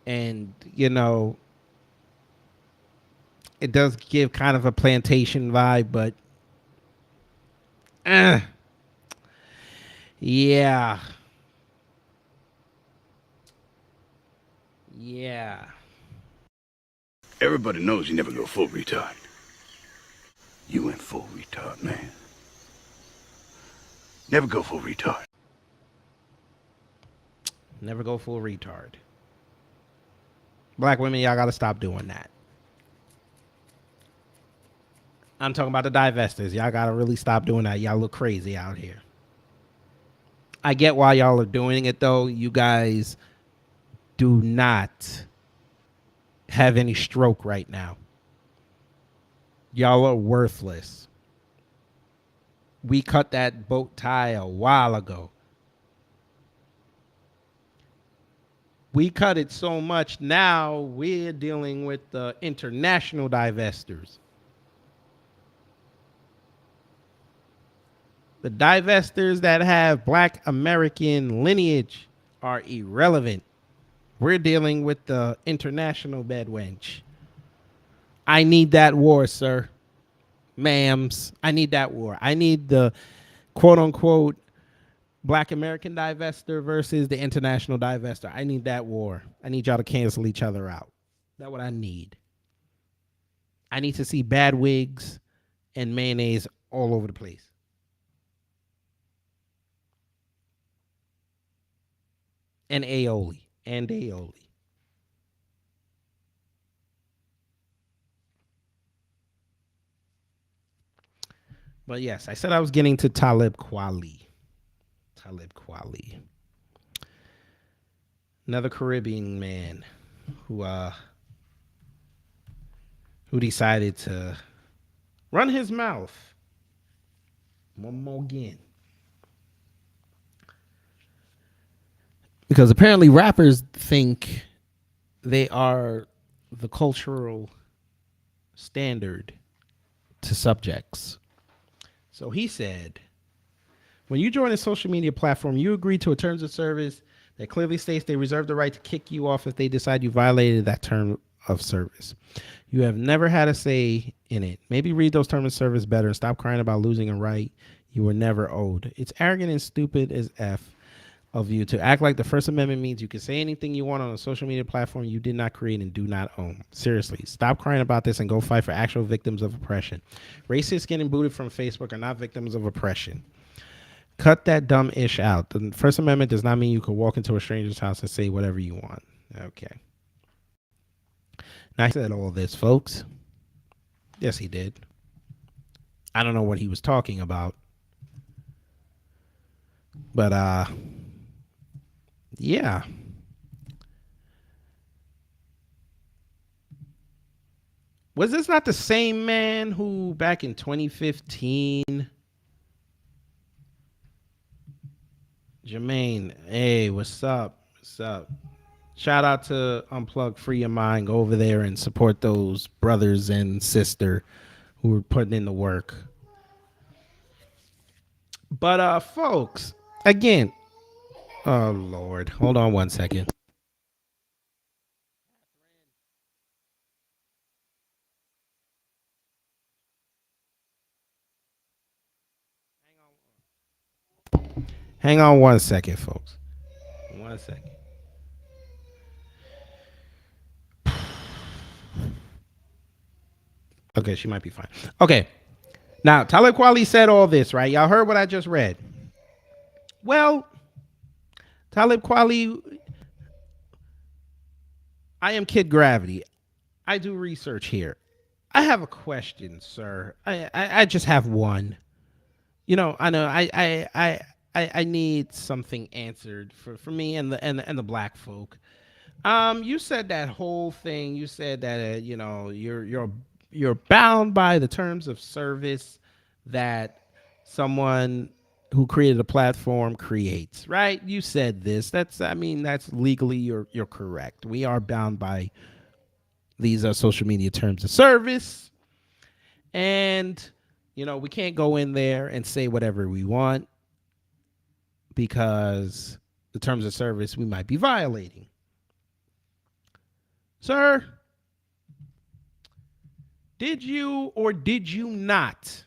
And, you know, it does give kind of a plantation vibe, but Yeah. Yeah. Everybody knows you never go full retard. You went full retard, man. Never go full retard. Never go full retard. Black women, y'all gotta stop doing that. I'm talking about the divestors. Y'all gotta really stop doing that. Y'all look crazy out here. I get why y'all are doing it though. You guys do not have any stroke right now. Y'all are worthless. We cut that boat tie a while ago. We cut it so much now we're dealing with the international divestors. The divestors that have black American lineage are irrelevant. We're dealing with the international bedwench. I need that war, sir. Ma'ams, I need that war. I need the quote unquote black American divester versus the international divester. I need that war. I need y'all to cancel each other out. That's what I need. I need to see bad wigs and mayonnaise all over the place. And aioli. And aioli. But yes, I said I was getting to Talib Kweli. Talib Kweli. Another Caribbean man who decided to run his mouth one more again. Because apparently rappers think they are the cultural standard to subjects. So he said, when you join a social media platform, you agree to a terms of service that clearly states they reserve the right to kick you off if they decide you violated that term of service. You have never had a say in it. Maybe read those terms of service better and stop crying about losing a right you were never owed. It's arrogant and stupid as F of you to act like the First Amendment means you can say anything you want on a social media platform you did not create and do not own. Seriously, stop crying about this and go fight for actual victims of oppression. Racists getting booted from Facebook are not victims of oppression. Cut that dumb ish out. The First Amendment does not mean you can walk into a stranger's house and say whatever you want. Okay. Now, I said all this, folks. Yes, he did. I don't know what he was talking about. But, yeah. Was this not the same man who back in 2015... Jermaine, hey, what's up? What's up? Shout out to Unplug Free Your Mind. Go over there and support those brothers and sister who are putting in the work. But folks, again, oh Lord, hold on one second. Hang on one second, folks. 1 second. Okay, she might be fine. Okay. Now, Talib Kweli said all this, right? Y'all heard what I just read. Well, Talib Kweli, I am Kid Gravity. I do research here. I have a question, sir. I just have one. You know, I know I need something answered for me and the black folk. You said that whole thing. You said that you know you're bound by the terms of service that someone who created a platform creates, right? You said this. That's legally you're correct. We are bound by these social media terms of service, and we can't go in there and say whatever we want because the terms of service we might be violating. Sir, did you or did you not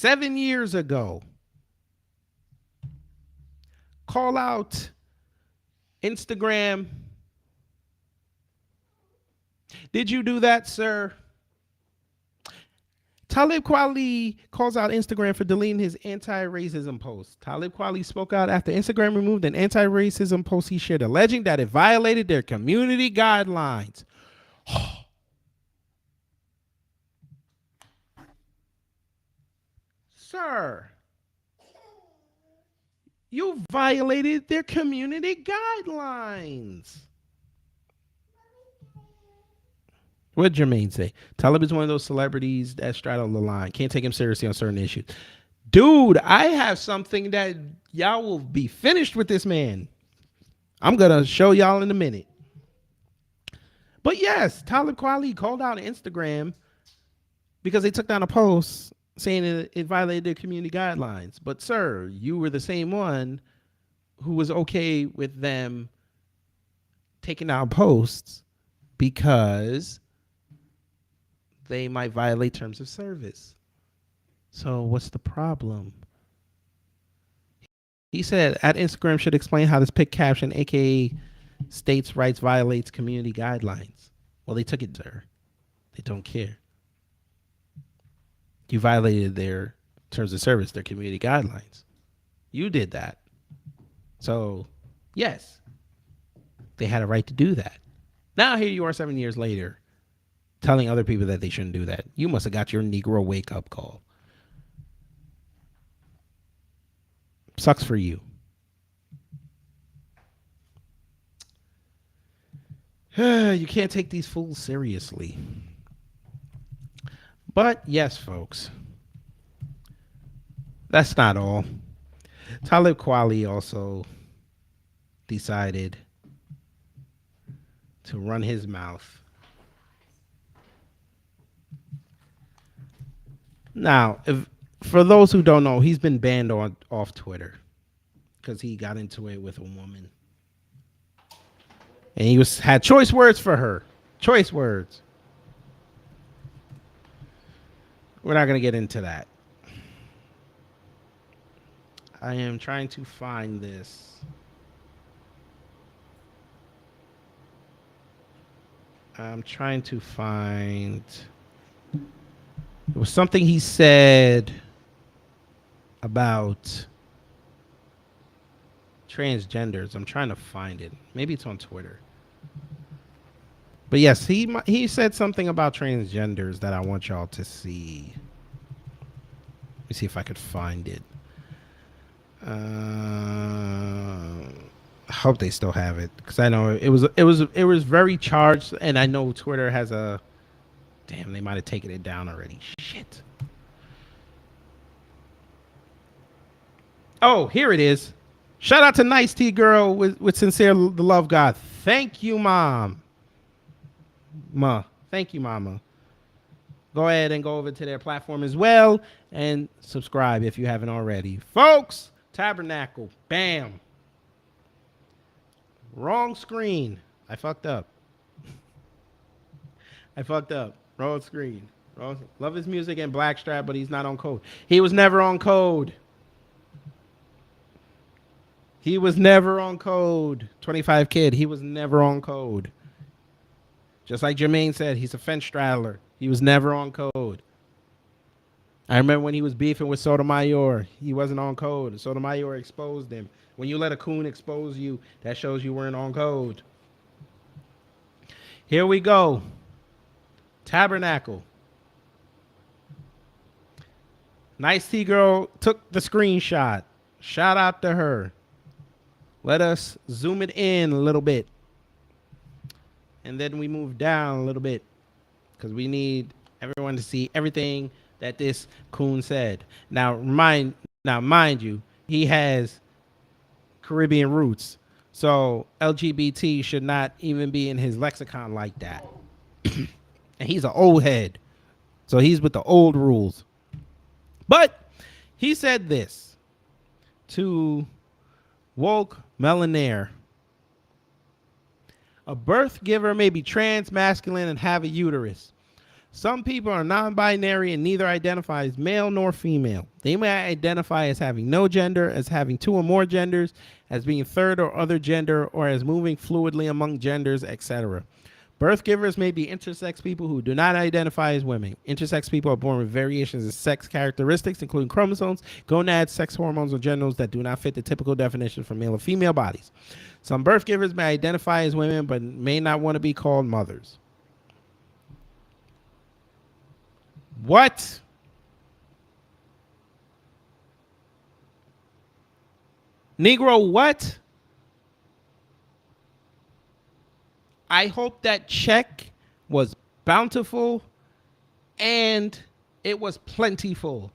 7 years ago. Call out Instagram. Did you do that, sir? Talib Kweli calls out Instagram for deleting his anti-racism post. Talib Kweli spoke out after Instagram removed an anti-racism post he shared, alleging that it violated their community guidelines. Sir, you violated their community guidelines. What did Jermaine say? Talib is one of those celebrities that straddle the line. Can't take him seriously on certain issues. Dude, I have something that y'all will be finished with this man. I'm going to show y'all in a minute. But yes, Talib Kweli called out on Instagram because they took down a post saying it violated their community guidelines. But sir, you were the same one who was okay with them taking down posts because they might violate terms of service. So what's the problem? He said at Instagram should explain how this pic caption, aka states' rights violates community guidelines. Well, they took it, sir. They don't care. You violated their terms of service, their community guidelines. You did that. So, yes, they had a right to do that. Now here you are 7 years later telling other people that they shouldn't do that. You must have got your Negro wake-up call. Sucks for you. You can't take these fools seriously. But yes, folks, that's not all. Talib Kweli also decided to run his mouth. Now, for those who don't know, he's been banned off Twitter because he got into it with a woman. And he had choice words for her. Choice words. We're not going to get into that. I am trying to find this. I'm trying to find... It was something he said about transgenders. I'm trying to find it. Maybe it's on Twitter. But yes, he said something about transgenders that I want y'all to see. Let me see if I could find it. I hope they still have it because I know it was very charged, and I know Twitter has a... Damn, they might have taken it down already. Shit. Oh, here it is. Shout out to Nice Tea Girl with sincere the love God. Thank you, Mom. Thank you, Mama. Go ahead and go over to their platform as well and subscribe if you haven't already. Folks, Tabernacle. Bam. Wrong screen. I fucked up. Wrong screen. Love his music and Blackstrap, but he's not on code. He was never on code. 25 Kid. He was never on code. Just like Jermaine said, he's a fence straddler. He was never on code. I remember when he was beefing with Sotomayor. He wasn't on code. Sotomayor exposed him. When you let a coon expose you, that shows you weren't on code. Here we go. Tabernacle. Nice Tea Girl took the screenshot. Shout out to her. Let us zoom it in a little bit. And then we move down a little bit because we need everyone to see everything that this coon said. Now, mind you, he has Caribbean roots. So LGBT should not even be in his lexicon like that. And he's an old head. So he's with the old rules. But he said this to Woke Melanaire. A birth giver may be trans, masculine, and have a uterus, Some people are non-binary and neither identify as male nor female. They may identify as having no gender, as having two or more genders, as being third or other gender, or as moving fluidly among genders, etc. Birth givers may be intersex people who do not identify as women. Intersex people are born with variations in sex characteristics, including chromosomes, gonads, sex hormones, or genitals that do not fit the typical definition for male or female bodies. Some birth givers may identify as women but may not want to be called mothers. What? Negro, what? I hope that check was bountiful and it was plentiful,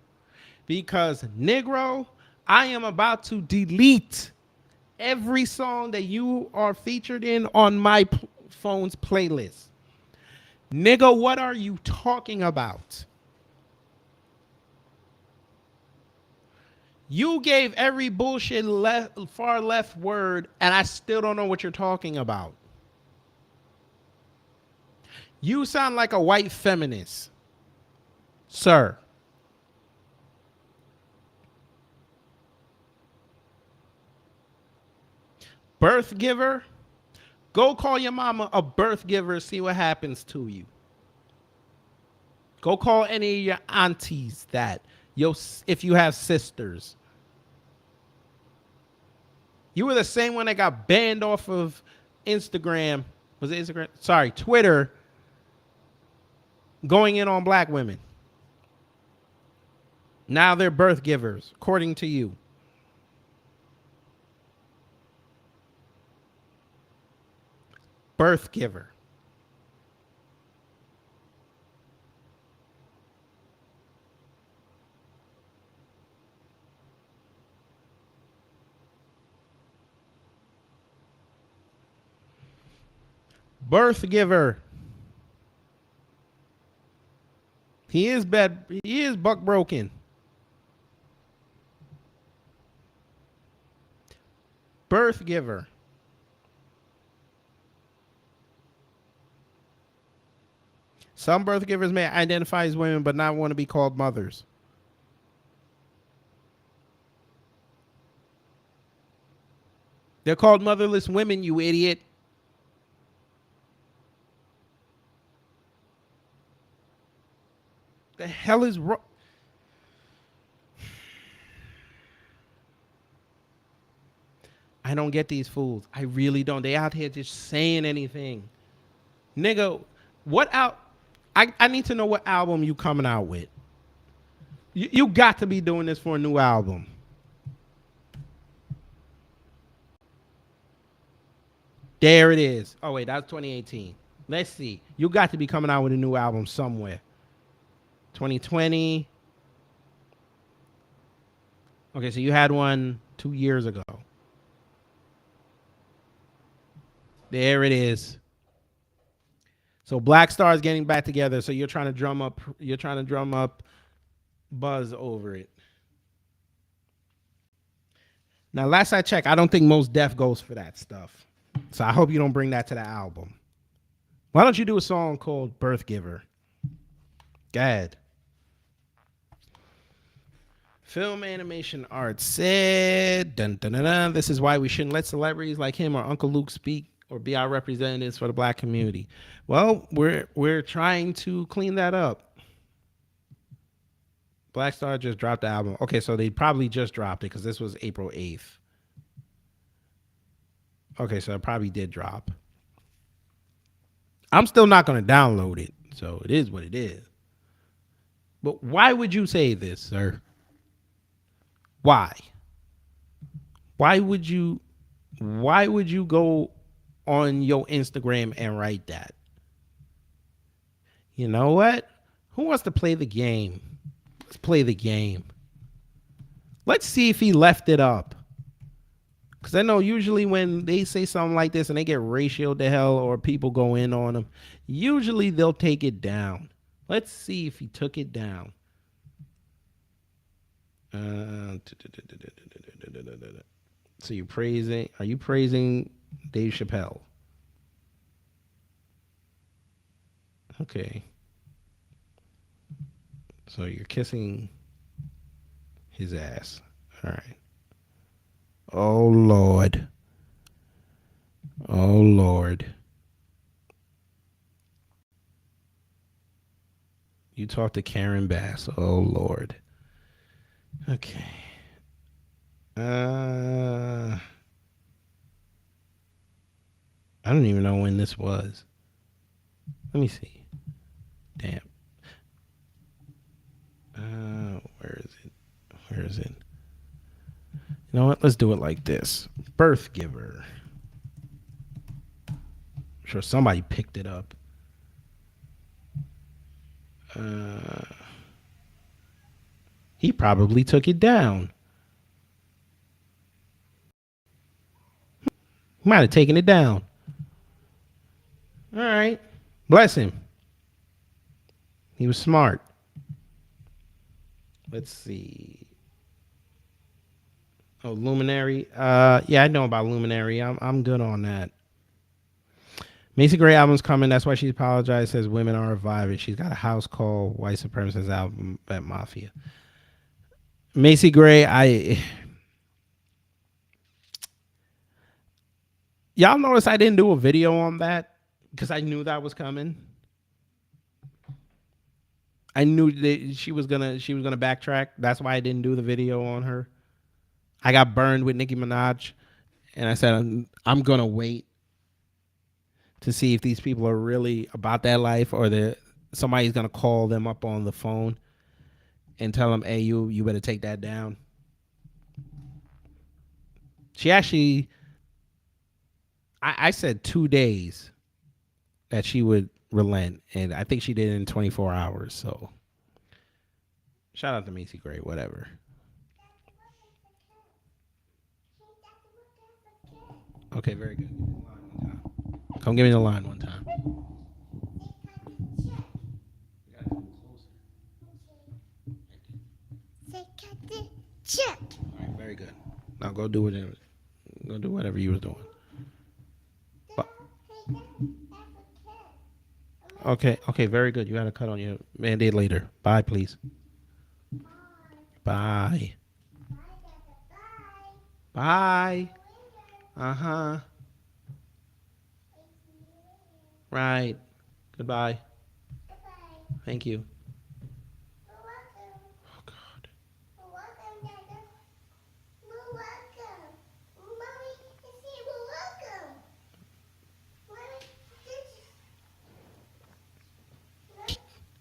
because Negro, I am about to delete every song that you are featured in on my phone's playlist. Nigga, what are you talking about? You gave every bullshit far left word, and I still don't know what you're talking about. You sound like a white feminist, sir. Birth giver? Go call your mama a birth giver, see what happens to you. Go call any of your aunties that, if you have sisters. You were the same one that got banned off of Instagram. Was it Instagram? Sorry, Twitter. Going in on black women. Now they're birth givers, according to you. Birth giver. Birth giver. He is bad. He is buck broken. Birth giver. Some birth givers may identify as women but not want to be called mothers. They're called motherless women, you idiot. The hell is wrong? I don't get these fools. I really don't. They out here just saying anything. Nigga, what out? I need to know what album you coming out with. You got to be doing this for a new album. There it is. Oh, wait, that's 2018. Let's see. You got to be coming out with a new album somewhere. 2020. Okay, so you had one 2 years ago. There it is. So Black Star is getting back together. So you're trying to drum up buzz over it. Now, last I checked, I don't think Mos Def goes for that stuff. So I hope you don't bring that to the album. Why don't you do a song called Birth Giver? Go ahead. Film Animation Arts said, dun, dun, dun, dun, this is why we shouldn't let celebrities like him or Uncle Luke speak or be our representatives for the black community. Well, we're trying to clean that up. Black Star just dropped the album. Okay, so they probably just dropped it because this was April 8th. Okay, so it probably did drop. I'm still not going to download it, so it is what it is. But why would you say this, sir? Why? Why would you go on your Instagram and write that? You know what? Who wants to play the game? Let's play the game. Let's see if he left it up. Because I know usually when they say something like this and they get ratioed to hell or people go in on them, usually they'll take it down. Let's see if he took it down. So are you praising Dave Chappelle? Okay. So you're kissing his ass. All right. Oh, Lord. Oh, Lord. You talk to Karen Bass. Oh, Lord. Okay. I don't even know when this was. Let me see. Damn. Where is it? Where is it? You know what? Let's do it like this. Birth giver. I'm sure somebody picked it up. He probably took it down. He might have taken it down. All right. Bless him. He was smart. Let's see. Oh, Luminary. Yeah, I know about Luminary. I'm good on that. Macy Gray album's coming. That's why she apologized. Says women are reviving. She's got a house called White Supremacist album at Mafia. Macy Gray, y'all notice I didn't do a video on that because I knew that was coming. I knew that she was gonna backtrack. That's why I didn't do the video on her. I got burned with Nicki Minaj, and I said I'm gonna wait to see if these people are really about that life or somebody's gonna call them up on the phone and tell them, "Hey, you better take that down." She actually, I said 2 days that she would relent, and I think she did it in 24 hours. So, shout out to Macy Gray, whatever. Okay, very good. Come give me the line one time. Check. All right, very good. Now go do whatever you was doing. Okay, very good. You got to cut on your Band-Aid later. Bye, please. Bye. Bye. Uh-huh. Right. Goodbye. Thank you. Oh, God.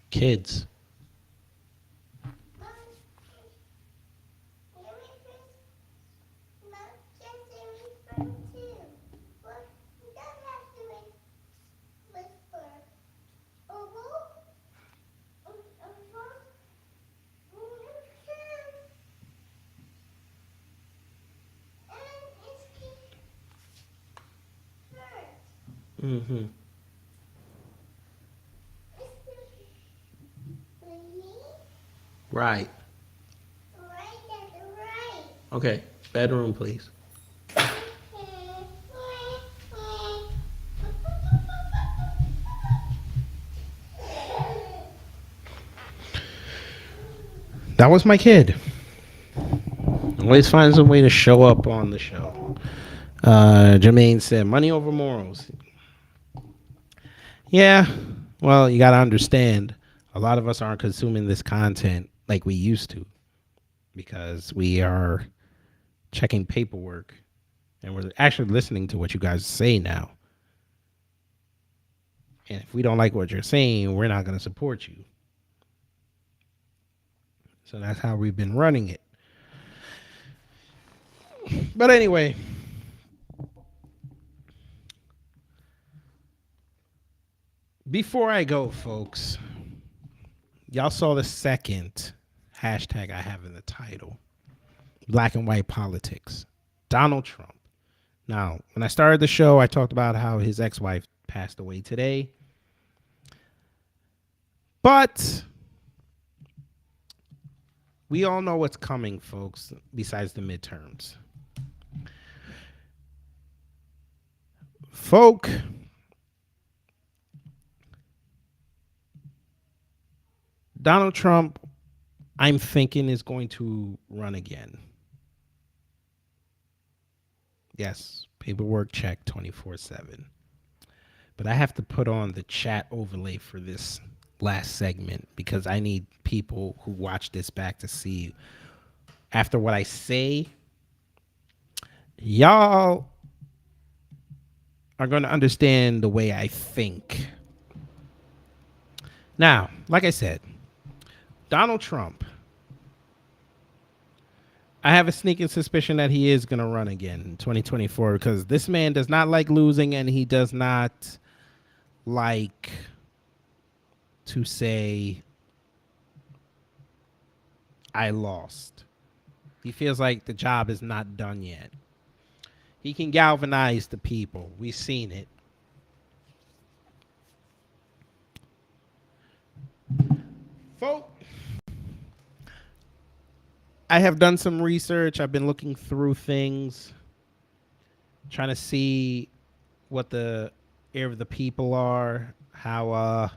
Kids. Mm-hmm. Right. Okay. Bedroom, please. That was my kid. Always finds a way to show up on the show. Jermaine said, money over morals. Yeah. Well, you got to understand, a lot of us aren't consuming this content like we used to because we are checking paperwork and we're actually listening to what you guys say now. And if we don't like what you're saying, we're not going to support you. So that's how we've been running it. But anyway, before I go, folks, y'all saw the second hashtag I have in the title, Black and White Politics, Donald Trump. Now, when I started the show, I talked about how his ex-wife passed away today. But we all know what's coming, folks, besides the midterms. Folk, Donald Trump I'm thinking is going to run again. Yes, paperwork check 24/7. But I have to put on the chat overlay for this last segment because I need people who watch this back to see after what I say, y'all are going to understand the way I think. Now, like I said, Donald Trump, I have a sneaking suspicion that he is going to run again in 2024 because this man does not like losing and he does not like to say, I lost. He feels like the job is not done yet. He can galvanize the people. We've seen it. Folks, I have done some research. I've been looking through things, trying to see what the air of the people are, how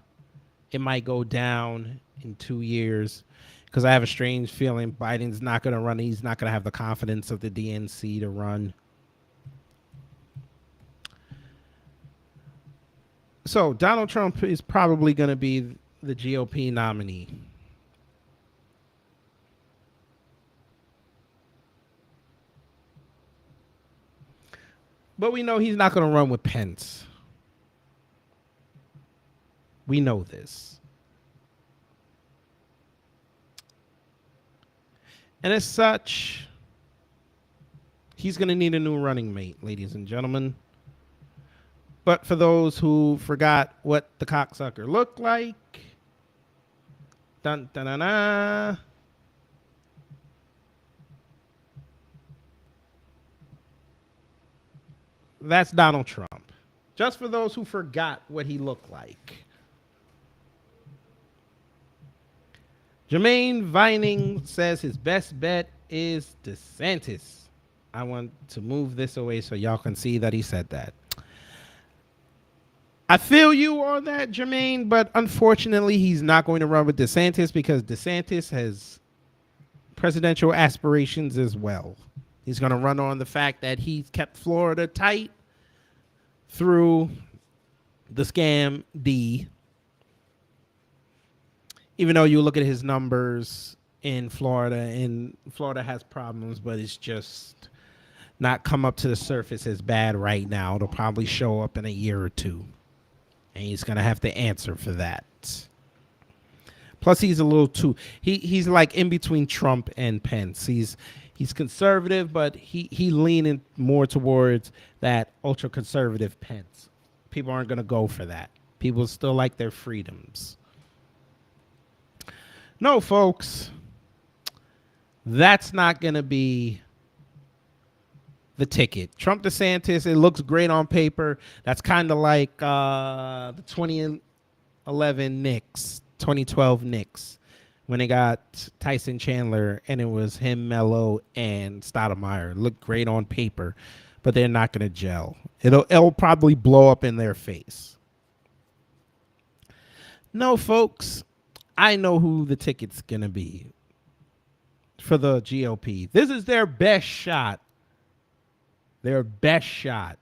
it might go down in 2 years. Because I have a strange feeling Biden's not going to run. He's not going to have the confidence of the DNC to run. So Donald Trump is probably going to be the GOP nominee. But we know he's not going to run with Pence. We know this. And as such, he's going to need a new running mate, ladies and gentlemen. But for those who forgot what the cocksucker looked like, dun dun dun dun. That's Donald Trump. Just for those who forgot what he looked like. Jermaine Vining says his best bet is DeSantis. I want to move this away so y'all can see that he said that. I feel you on that, Jermaine, but unfortunately, he's not going to run with DeSantis because DeSantis has presidential aspirations as well. He's going to run on the fact that he's kept Florida tight through the scam D. Even though you look at his numbers in Florida, and Florida has problems, but it's just not come up to the surface as bad right now. It'll probably show up in a year or two. And he's going to have to answer for that. Plus, he's a little too... He's like in between Trump and Pence. He's conservative, but he leaning more towards that ultra-conservative Pence. People aren't going to go for that. People still like their freedoms. No, folks. That's not going to be the ticket. Trump DeSantis, it looks great on paper. That's kind of like the 2011 Knicks, 2012 Knicks, when they got Tyson Chandler and it was him, Melo, and Stoudemire. It looked great on paper, but they're not going to gel. It'll probably blow up in their face. No, folks, I know who the ticket's going to be for the GOP. This is their best shot. Their best shot.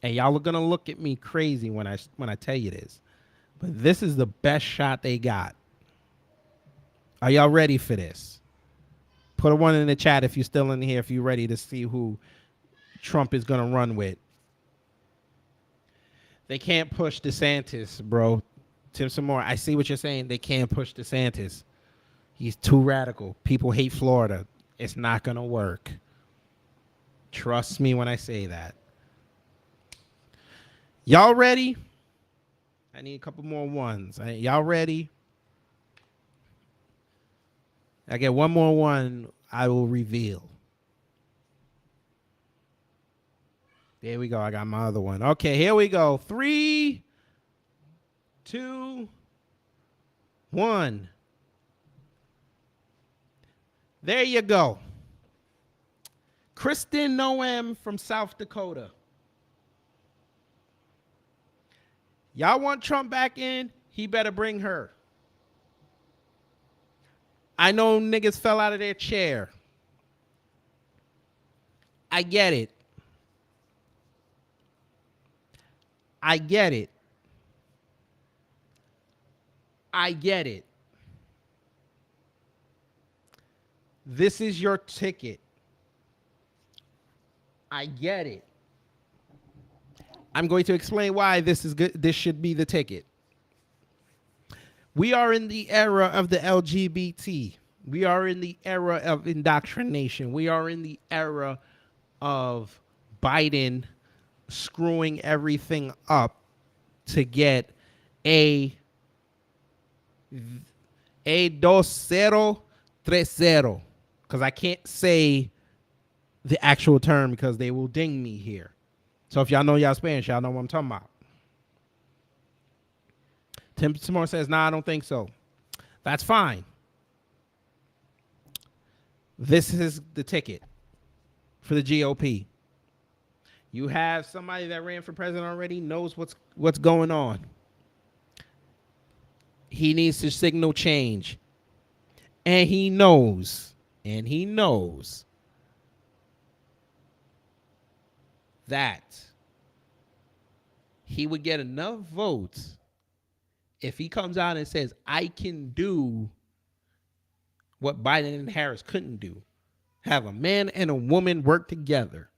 And y'all are going to look at me crazy when I tell you this. But this is the best shot they got. Are y'all ready for this? Put a one in the chat if you're still in here, if you're ready to see who Trump is going to run with. They can't push DeSantis, bro. Tim Samore, I see what you're saying. They can't push DeSantis. He's too radical. People hate Florida. It's not going to work. Trust me when I say that. Y'all ready? I need a couple more ones. Y'all ready? I get one more one, I will reveal. There we go. I got my other one. Okay, here we go. 3, 2, 1. There you go. Kristen Noem from South Dakota. Y'all want Trump back in? He better bring her. I know niggas fell out of their chair. I get it. I get it. I get it. This is your ticket. I get it. I'm going to explain why this is good. This should be the ticket. We are in the era of the LGBT. We are in the era of indoctrination. We are in the era of Biden screwing everything up to get a 2030, because I can't say the actual term because they will ding me here. So if y'all know y'all Spanish, y'all know what I'm talking about. Tim Simone says, nah, I don't think so. That's fine. This is the ticket for the GOP. You have somebody that ran for president already, knows what's going on. He needs to signal change. And he knows that he would get enough votes if he comes out and says, I can do what Biden and Harris couldn't do. Have a man and a woman work together.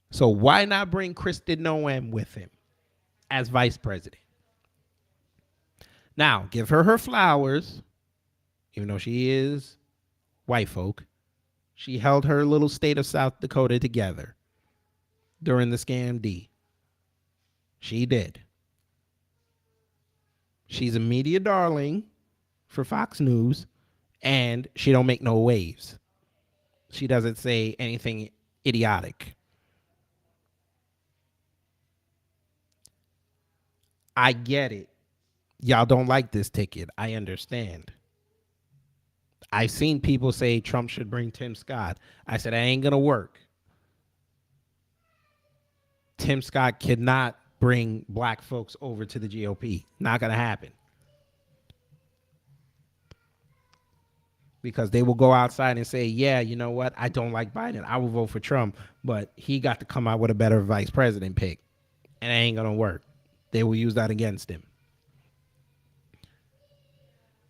So why not bring Kristen Noem with him as vice president? Now, give her flowers, even though she is white folk. She held her little state of South Dakota together during the Scam D. She did. She's a media darling for Fox News, and she don't make no waves. She doesn't say anything idiotic. I get it. Y'all don't like this ticket. I understand. I've seen people say Trump should bring Tim Scott. I said, that ain't going to work. Tim Scott cannot bring black folks over to the GOP. Not going to happen. Because they will go outside and say, yeah, you know what? I don't like Biden. I will vote for Trump. But he got to come out with a better vice president pick. And it ain't going to work. They will use that against him.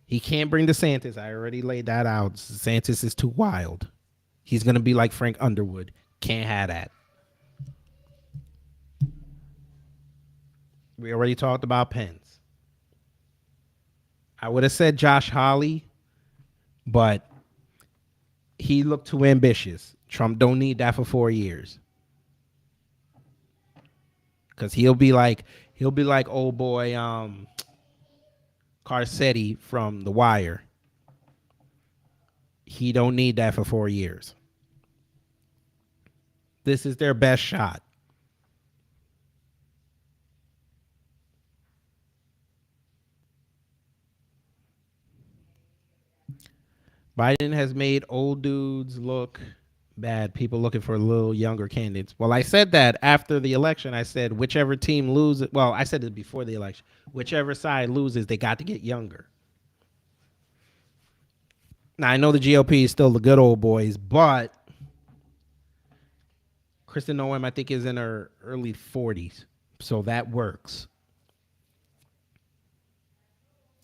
He can't bring DeSantis. I already laid that out. DeSantis is too wild. He's going to be like Frank Underwood. Can't have that. We already talked about Pence. I would have said Josh Hawley, but he looked too ambitious. Trump don't need that for 4 years. Because he'll be like old boy Garcetti from The Wire. He don't need that for 4 years. This is their best shot. Biden has made old dudes look bad. People looking for a little younger candidates. Well, I said that after the election. I said whichever team loses. Well, I said it before the election. Whichever side loses, they got to get younger. Now, I know the GOP is still the good old boys, but Kristen Noem, I think, is in her early 40s. So that works.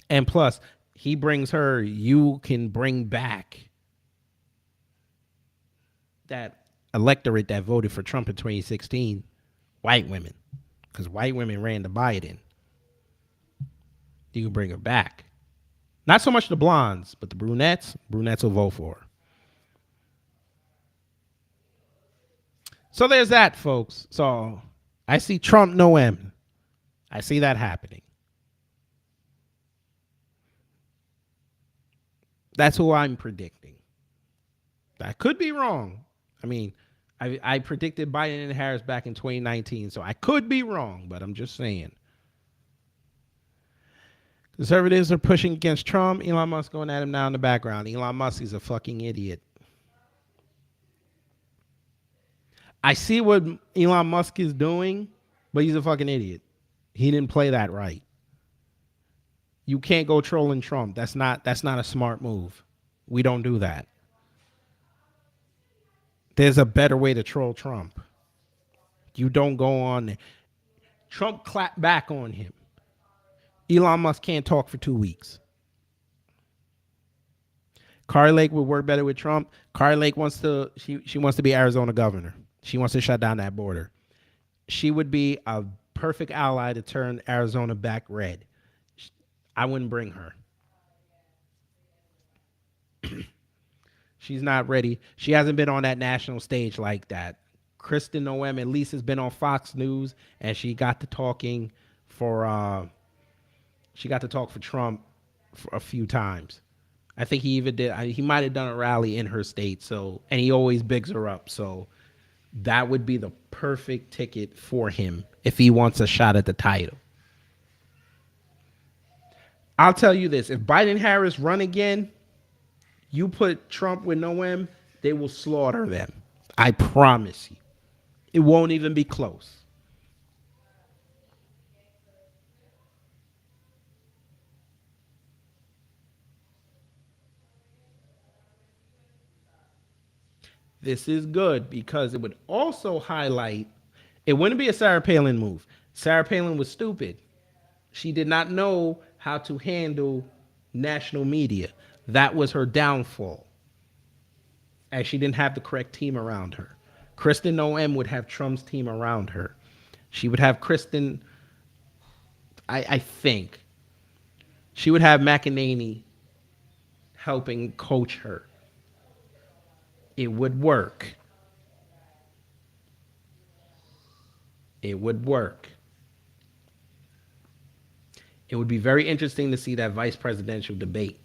And plus, he brings her, you can bring back that electorate that voted for Trump in 2016, white women, because white women ran to Biden. You can bring her back. Not so much the blondes, but the brunettes will vote for her. So there's that, folks. So I see Trump Noem. I see that happening. That's who I'm predicting. I could be wrong. I mean, I predicted Biden and Harris back in 2019, so I could be wrong, but I'm just saying. Conservatives are pushing against Trump. Elon Musk going at him now in the background. Elon Musk is a fucking idiot. I see what Elon Musk is doing, but he's a fucking idiot. He didn't play that right. You can't go trolling Trump. That's not a smart move. We don't do that. There's a better way to troll Trump. You don't go on. Trump clapped back on him. Elon Musk can't talk for 2 weeks. Kari Lake would work better with Trump. Kari Lake wants to, she wants to be Arizona governor. She wants to shut down that border. She would be a perfect ally to turn Arizona back red. I wouldn't bring her. She's not ready. She hasn't been on that national stage like that. Kristen Noem at least has been on Fox News, and she got to talking for Trump for a few times. I think he even did. He might have done a rally in her state. So, and he always bigs her up. So that would be the perfect ticket for him if he wants a shot at the title. I'll tell you this: if Biden and Harris run again, you put Trump with Noem, they will slaughter them. I promise you. It won't even be close. This is good because it would also highlight, it wouldn't be a Sarah Palin move. Sarah Palin was stupid. She did not know how to handle national media. That was her downfall. As she didn't have the correct team around her. Kristen Noem would have Trump's team around her. She would have Kristen, I think. She would have McEnany helping coach her. It would work. It would work. It would be very interesting to see that vice presidential debate.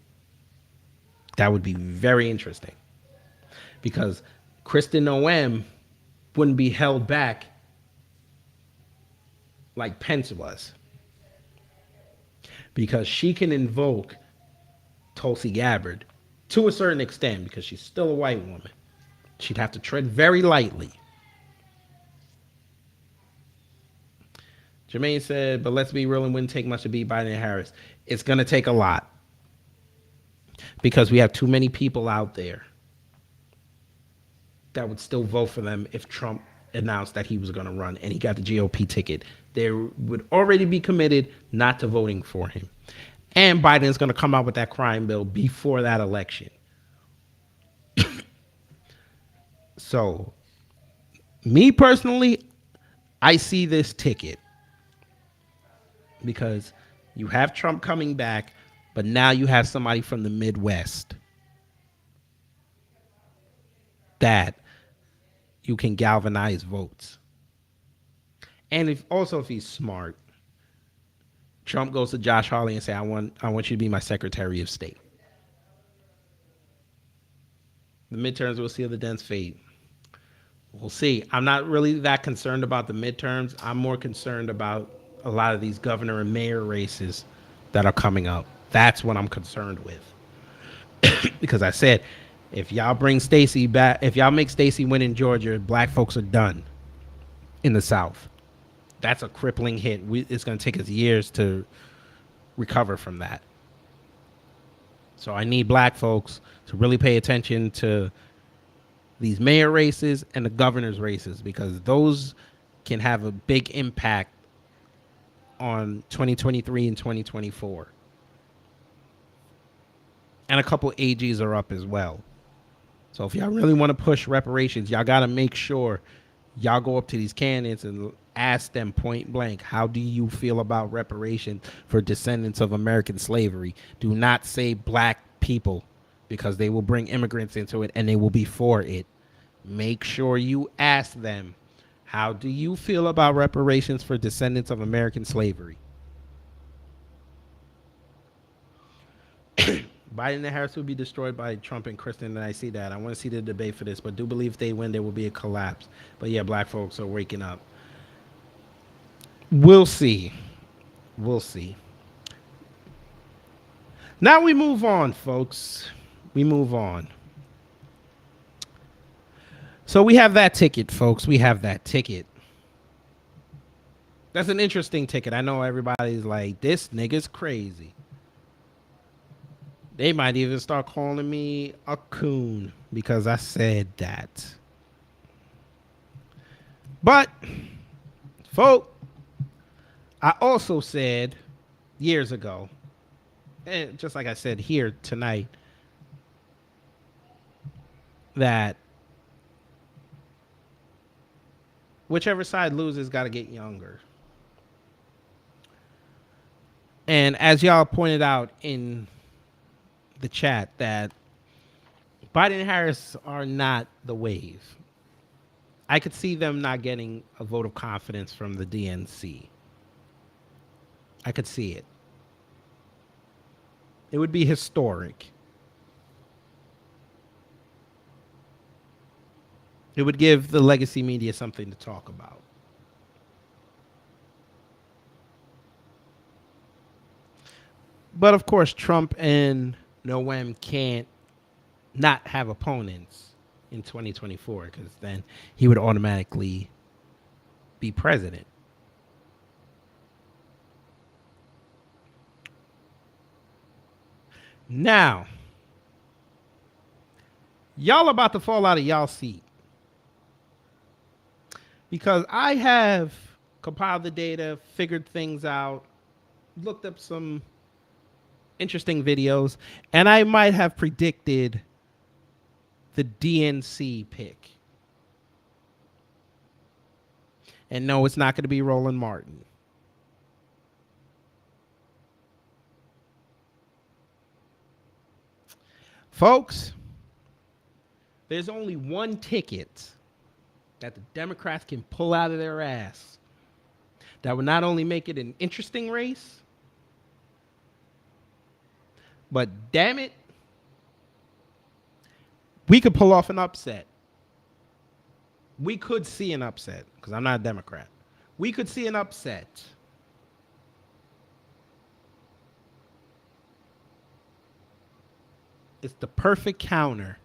That would be very interesting. Because Kristen Noem wouldn't be held back like Pence was. Because she can invoke Tulsi Gabbard to a certain extent because she's still a white woman. She'd have to tread very lightly. Jermaine said, but let's be real, it wouldn't take much to beat Biden and Harris. It's going to take a lot. Because we have too many people out there that would still vote for them if Trump announced that he was going to run and he got the GOP ticket. They would already be committed not to voting for him. And Biden's going to come out with that crime bill before that election. So, me personally, I see this ticket because you have Trump coming back, but now you have somebody from the Midwest that you can galvanize votes. And if he's smart, Trump goes to Josh Hawley and say, I want you to be my Secretary of State. The midterms will seal the dense fate. We'll see. I'm not really that concerned about the midterms. I'm more concerned about a lot of these governor and mayor races that are coming up. That's what I'm concerned with. Because I said, if y'all bring Stacey back, if y'all make Stacey win in Georgia, black folks are done in the South. That's a crippling hit. It's going to take us years to recover from that. So I need black folks to really pay attention to these mayor races and the governor's races because those can have a big impact on 2023 and 2024. And a couple AGs are up as well. So if y'all really want to push reparations, y'all got to make sure y'all go up to these candidates and ask them point blank, how do you feel about reparations for descendants of American slavery? Do not say black people because they will bring immigrants into it and they will be for it. Make sure you ask them, how do you feel about reparations for descendants of American slavery? Biden and Harris will be destroyed by Trump and Kristen, and I see that. I want to see the debate for this, but do believe if they win, there will be a collapse. But yeah, black folks are waking up. We'll see. We'll see. Now we move on, folks. We move on. So we have that ticket, folks. We have that ticket. That's an interesting ticket. I know everybody's like, this nigga's crazy. They might even start calling me a coon because I said that. But, folk, I also said years ago, and just like I said here tonight, that whichever side loses got to get younger. And as y'all pointed out in the chat, that Biden and Harris are not the wave. I could see them not getting a vote of confidence from the DNC. I could see it. It would be historic. It would give the legacy media something to talk about. But of course, Trump and Noem can't not have opponents in 2024 because then he would automatically be president. Now, y'all about to fall out of y'all seat because I have compiled the data, figured things out, looked up some interesting videos, and I might have predicted the DNC pick. And no, it's not going to be Roland Martin. Folks, there's only one ticket that the Democrats can pull out of their ass that would not only make it an interesting race, but damn it, we could pull off an upset. We could see an upset, because I'm not a Democrat. We could see an upset. It's the perfect counter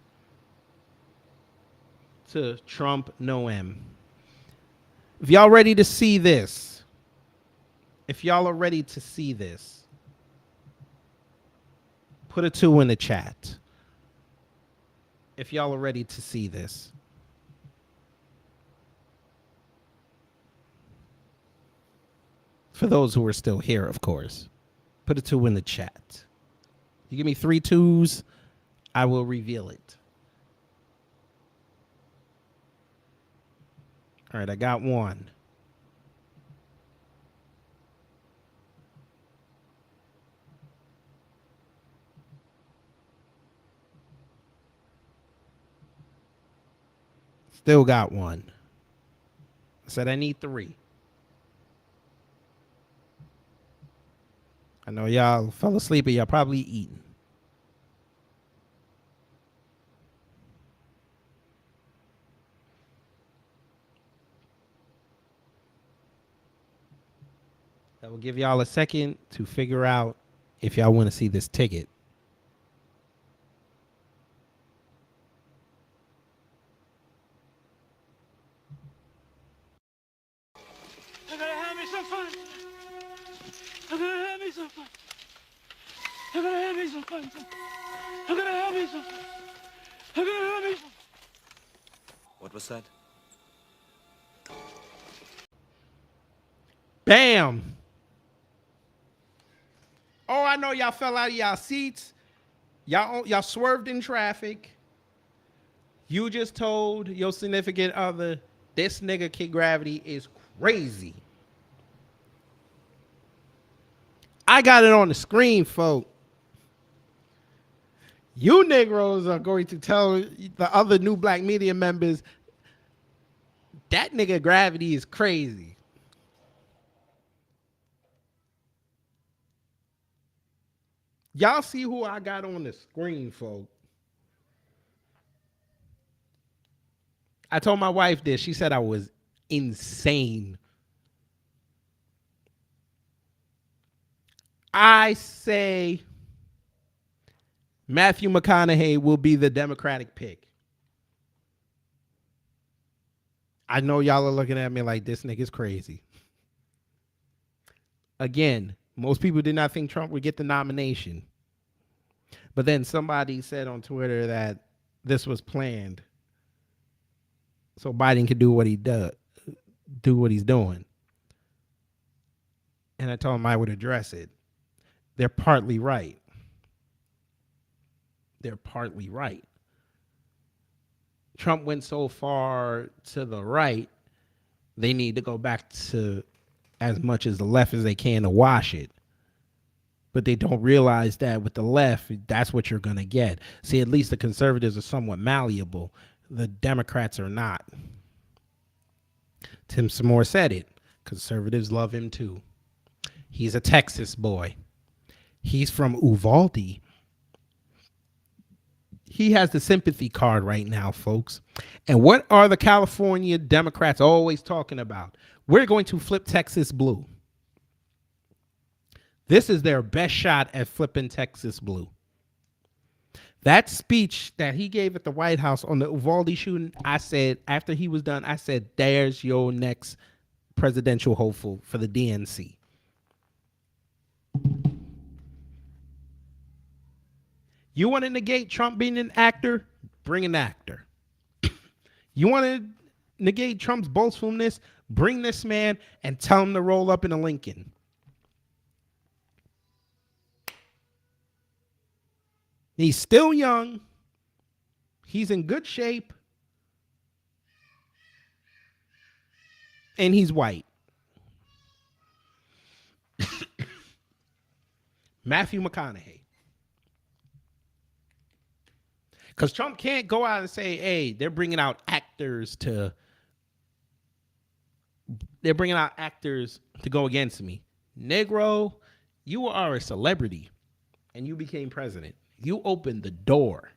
to Trump Noem. If y'all ready to see this, put a 2 in the chat. If y'all are ready to see this. For those who are still here, of course. Put a 2 in the chat. You give me 3 2s, I will reveal it. All right, I got 1. Still got 1. I said I need 3. I know y'all fell asleep and y'all probably eating. That will give y'all a second to figure out if y'all want to see this ticket. I'm gonna have me some fun. I'm gonna have me some fun. I'm gonna have me some fun. I'm gonna have me some fun. I'm gonna have me some fun. What was that? Bam! Oh, I know y'all fell out of y'all seats. Y'all swerved in traffic. You just told your significant other, this nigga Kid Gravity is crazy. I got it on the screen, folks. You Negroes are going to tell the other new black media members that nigga Gravity is crazy. Y'all see who I got on the screen, folks. I told my wife this. She said I was insane. I say Matthew McConaughey will be the Democratic pick. I know y'all are looking at me like this nigga's crazy. Again, most people did not think Trump would get the nomination. But then somebody said on Twitter that this was planned so Biden could do what he does, do what he's doing. And I told him I would address it. They're partly right. They're partly right. Trump went so far to the right, they need to go back to as much as the left as they can to wash it. But they don't realize that with the left, that's what you're going to get. See, at least the conservatives are somewhat malleable. The Democrats are not. Tim Seymour said it. Conservatives love him too. He's a Texas boy. He's from Uvalde. He has the sympathy card right now, folks. And what are the California Democrats always talking about? We're going to flip Texas blue. This is their best shot at flipping Texas blue. That speech that he gave at the White House on the Uvalde shooting, I said, after he was done, I said, there's your next presidential hopeful for the DNC. You want to negate Trump being an actor? Bring an actor. You want to negate Trump's boastfulness? Bring this man and tell him to roll up in a Lincoln. He's still young. He's in good shape. And he's white. Matthew McConaughey. Because Trump can't go out and say, hey, they're bringing out actors to go against me. Negro, you are a celebrity and you became president. You opened the door.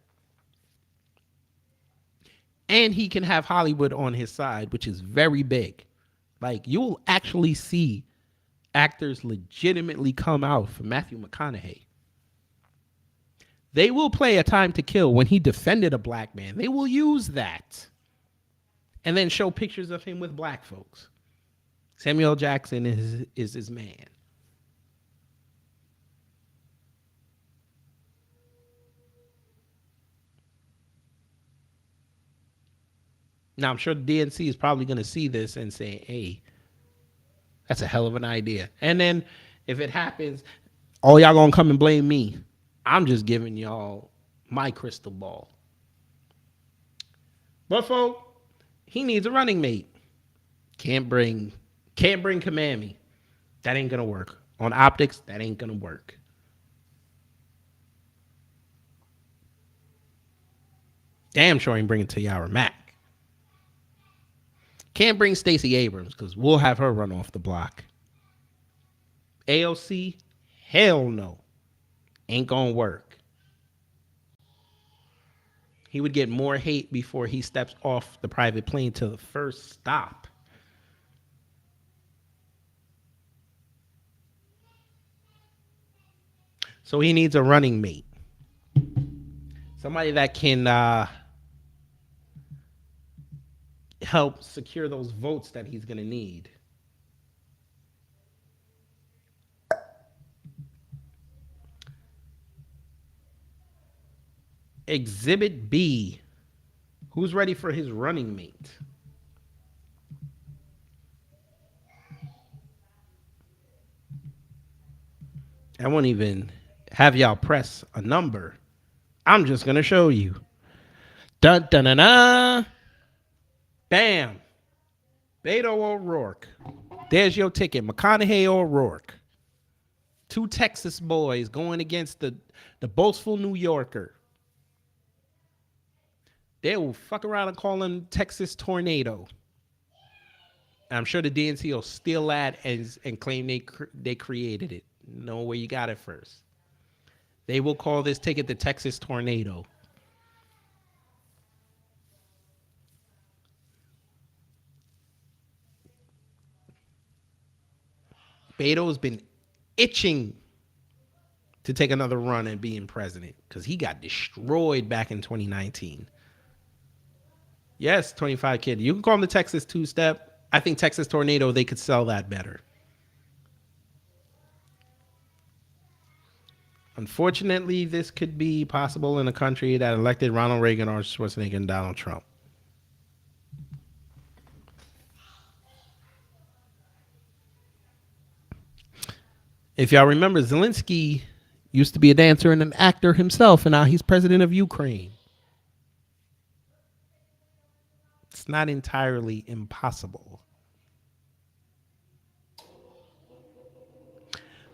And he can have Hollywood on his side, which is very big. Like, you'll actually see actors legitimately come out for Matthew McConaughey. They will play A Time to Kill when he defended a black man. They will use that. And then show pictures of him with black folks. Samuel Jackson is his man. Now, I'm sure the DNC is probably going to see this and say, hey, that's a hell of an idea. And then if it happens, all y'all going to come and blame me. I'm just giving y'all my crystal ball. But, folks, he needs a running mate. Can't bring Kamami. That ain't going to work. On optics, that ain't going to work. Damn sure ain't bringing Tiara Mack. Can't bring Stacey Abrams because we'll have her run off the block. AOC, hell no. Ain't gonna work. He would get more hate before he steps off the private plane to the first stop. So he needs a running mate. Somebody that can help secure those votes that he's going to need. Exhibit B. Who's ready for his running mate? I won't even have y'all press a number. I'm just going to show you. Dun dun dun dun. Bam. Beto O'Rourke. There's your ticket. McConaughey O'Rourke. Two Texas boys going against the boastful New Yorker. They will fuck around and call him Texas Tornado. I'm sure the DNC will steal that and claim they created it. Know where you got it first. They will call this ticket the Texas Tornado. Beto's been itching to take another run at being president because he got destroyed back in 2019. Yes, 25 kid. You can call him the Texas two-step. I think Texas Tornado, they could sell that better. Unfortunately, this could be possible in a country that elected Ronald Reagan, Arnold Schwarzenegger, and Donald Trump. If y'all remember, Zelensky used to be a dancer and an actor himself, and now he's president of Ukraine. It's not entirely impossible.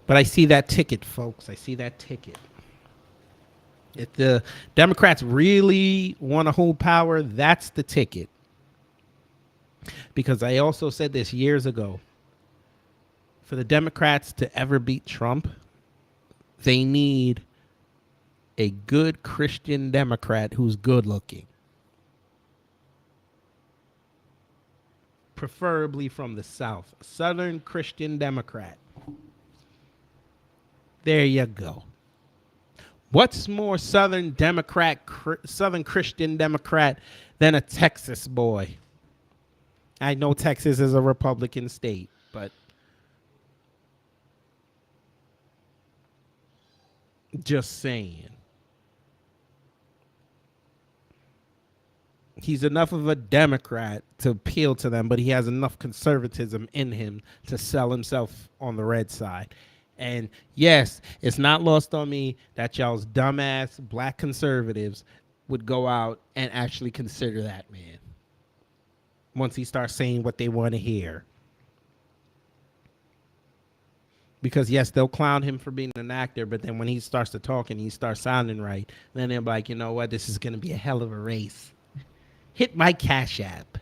But I see that ticket, folks. I see that ticket. If the Democrats really want to hold power, that's the ticket. Because I also said this years ago. For the Democrats to ever beat Trump, they need a good Christian Democrat who's good looking. Preferably from the South. A Southern Christian Democrat. There you go. What's more Southern Christian Democrat than a Texas boy? I know Texas is a Republican state, but just saying. He's enough of a Democrat to appeal to them, but he has enough conservatism in him to sell himself on the red side. And yes, it's not lost on me that y'all's dumbass black conservatives would go out and actually consider that man once he starts saying what they want to hear. Because, yes, they'll clown him for being an actor, but then when he starts to talk and he starts sounding right, then they're like, you know what, this is going to be a hell of a race. Hit my Cash App.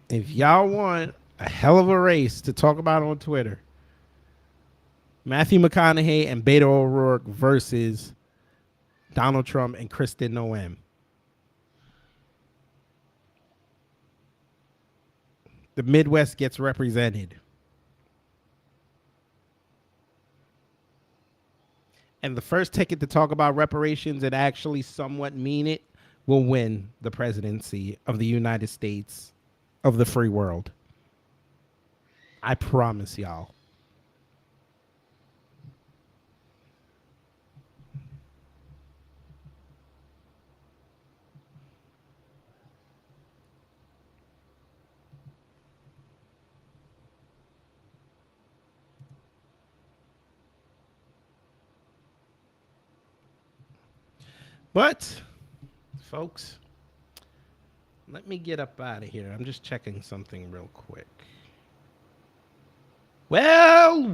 If y'all want a hell of a race to talk about on Twitter, Matthew McConaughey and Beto O'Rourke versus Donald Trump and Kristen Noem. The Midwest gets represented. And the first ticket to talk about reparations and actually somewhat mean it will win the presidency of the United States of the free world. I promise y'all. But, folks, let me get up out of here. I'm just checking something real quick. Well.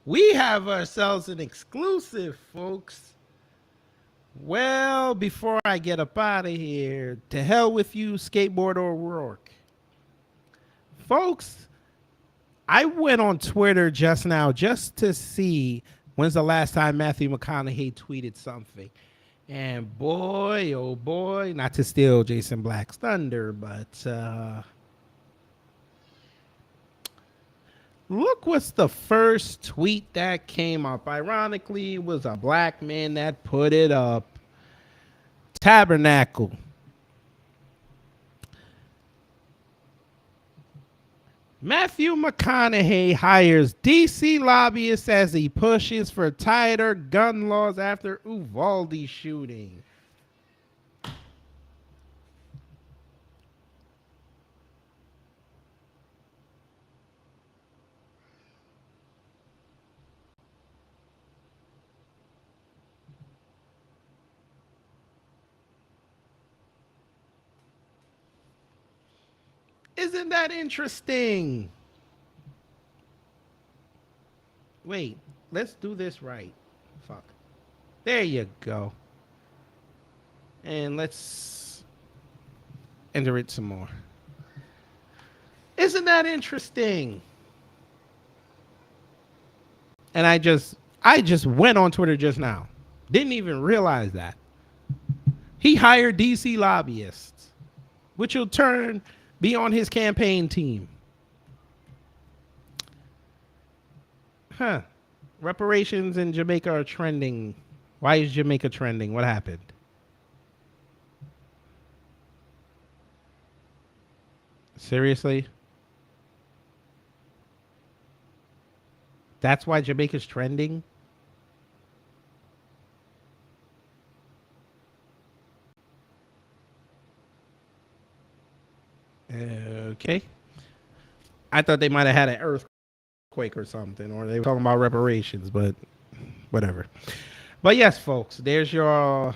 We have ourselves an exclusive, folks. Well, before I get up out of here, to hell with you, Skateboard O'Rourke. Folks, I went on Twitter just now just to see when's the last time Matthew McConaughey tweeted something. And boy, oh boy, not to steal Jason Black's thunder, but look what's the first tweet that came up. Ironically, it was a black man that put it up. Tabernacle. Matthew McConaughey hires DC lobbyists as he pushes for tighter gun laws after Uvalde shooting. Isn't that interesting? Wait, let's do this right. Fuck. There you go. And let's enter it some more. Isn't that interesting? And I just went on Twitter just now. Didn't even realize that. He hired DC lobbyists, which will be on his campaign team. Huh. Reparations in Jamaica are trending. Why is Jamaica trending? What happened? Seriously? That's why Jamaica's trending? Okay. I thought they might have had an earthquake or something, or they were talking about reparations, but whatever. But yes, folks, there's your,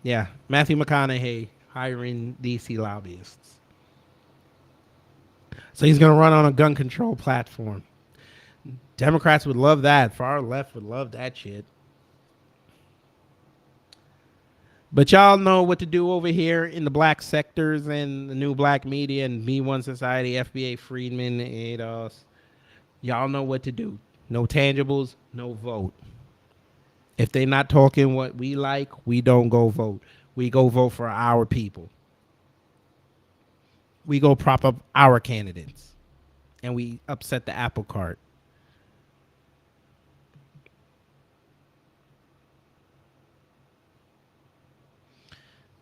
yeah, Matthew McConaughey hiring DC lobbyists. So he's going to run on a gun control platform. Democrats would love that. Far left would love that shit. But y'all know what to do over here in the black sectors and the new black media and B1 Society, FBA, Friedman, ADOS. Y'all know what to do. No tangibles, no vote. If they're not talking what we like, we don't go vote. We go vote for our people. We go prop up our candidates. And we upset the apple cart.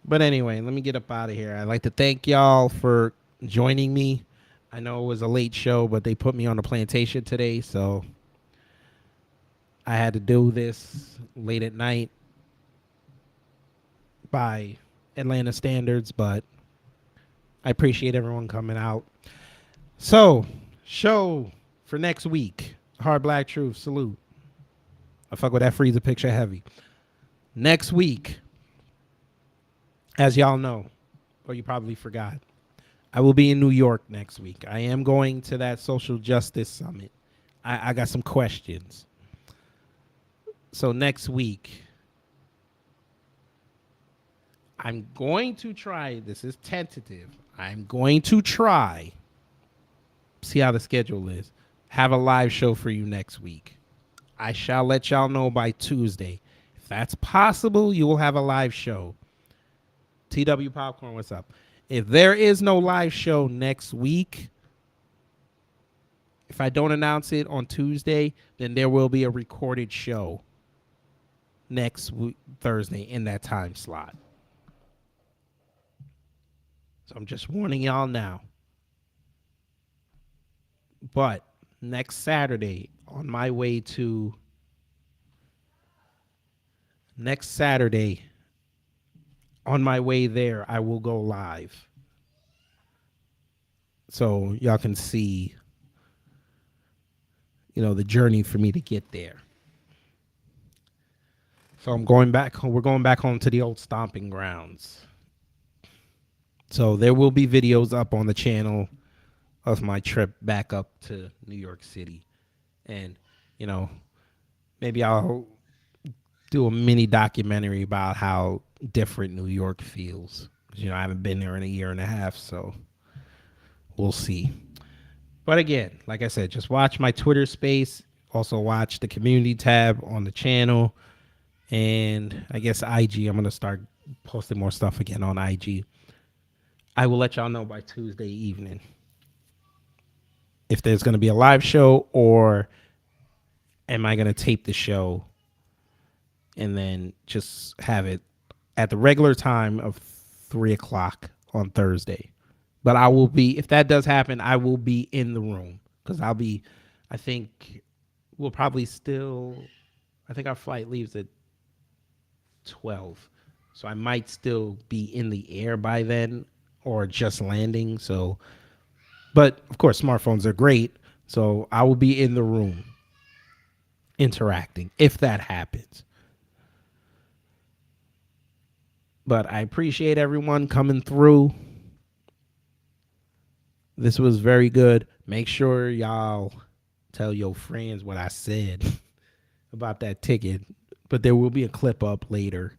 But anyway, let me get up out of here. I'd like to thank y'all for joining me. I know it was a late show, but they put me on the plantation today, so I had to do this late at night by Atlanta standards, but I appreciate everyone coming out. So, show for next week. Hard Black Truth, salute. I fuck with that freezer picture heavy. Next week, as y'all know, or you probably forgot, I will be in New York next week. I am going to that social justice summit. I got some questions. So next week, I'm going to try, this is tentative, I'm going to try, see how the schedule is, have a live show for you next week. I shall let y'all know by Tuesday. If that's possible, you will have a live show. TW Popcorn, what's up? If there is no live show next week, if I don't announce it on Tuesday, then there will be a recorded show next Thursday in that time slot. So I'm just warning y'all now. But next Saturday, on my way to on my way there, I will go live. So y'all can see, the journey for me to get there. So we're going back home to the old stomping grounds. So there will be videos up on the channel of my trip back up to New York City. And, maybe I'll do a mini documentary about how different New York feels. I haven't been there in a year and a half, so we'll see. But again, like I said, just watch my Twitter space. Also watch the community tab on the channel. And I guess IG, I'm going to start posting more stuff again on IG. I will let y'all know by Tuesday evening if there's going to be a live show or am I going to tape the show and then just have it at the regular time of 3 o'clock on Thursday. But I will be, if that does happen, I will be in the room because I think we'll probably I think our flight leaves at 12. So I might still be in the air by then or just landing. So, but of course, smartphones are great. So I will be in the room interacting if that happens. But I appreciate everyone coming through. This was very good. Make sure y'all tell your friends what I said about that ticket. But there will be a clip up later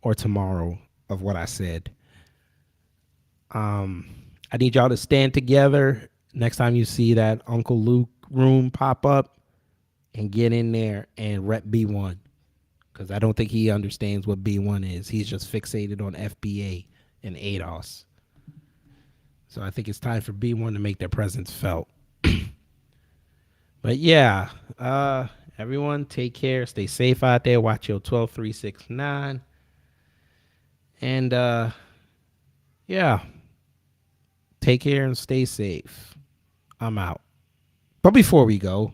or tomorrow of what I said. I need y'all to stand together next time you see that Uncle Luke room pop up and get in there and rep B1. Because I don't think he understands what B1 is. He's just fixated on FBA and ADOS. So I think it's time for B1 to make their presence felt. But yeah, everyone take care. Stay safe out there. Watch your 12369. And yeah, take Take care and stay safe. I'm out. But before we go,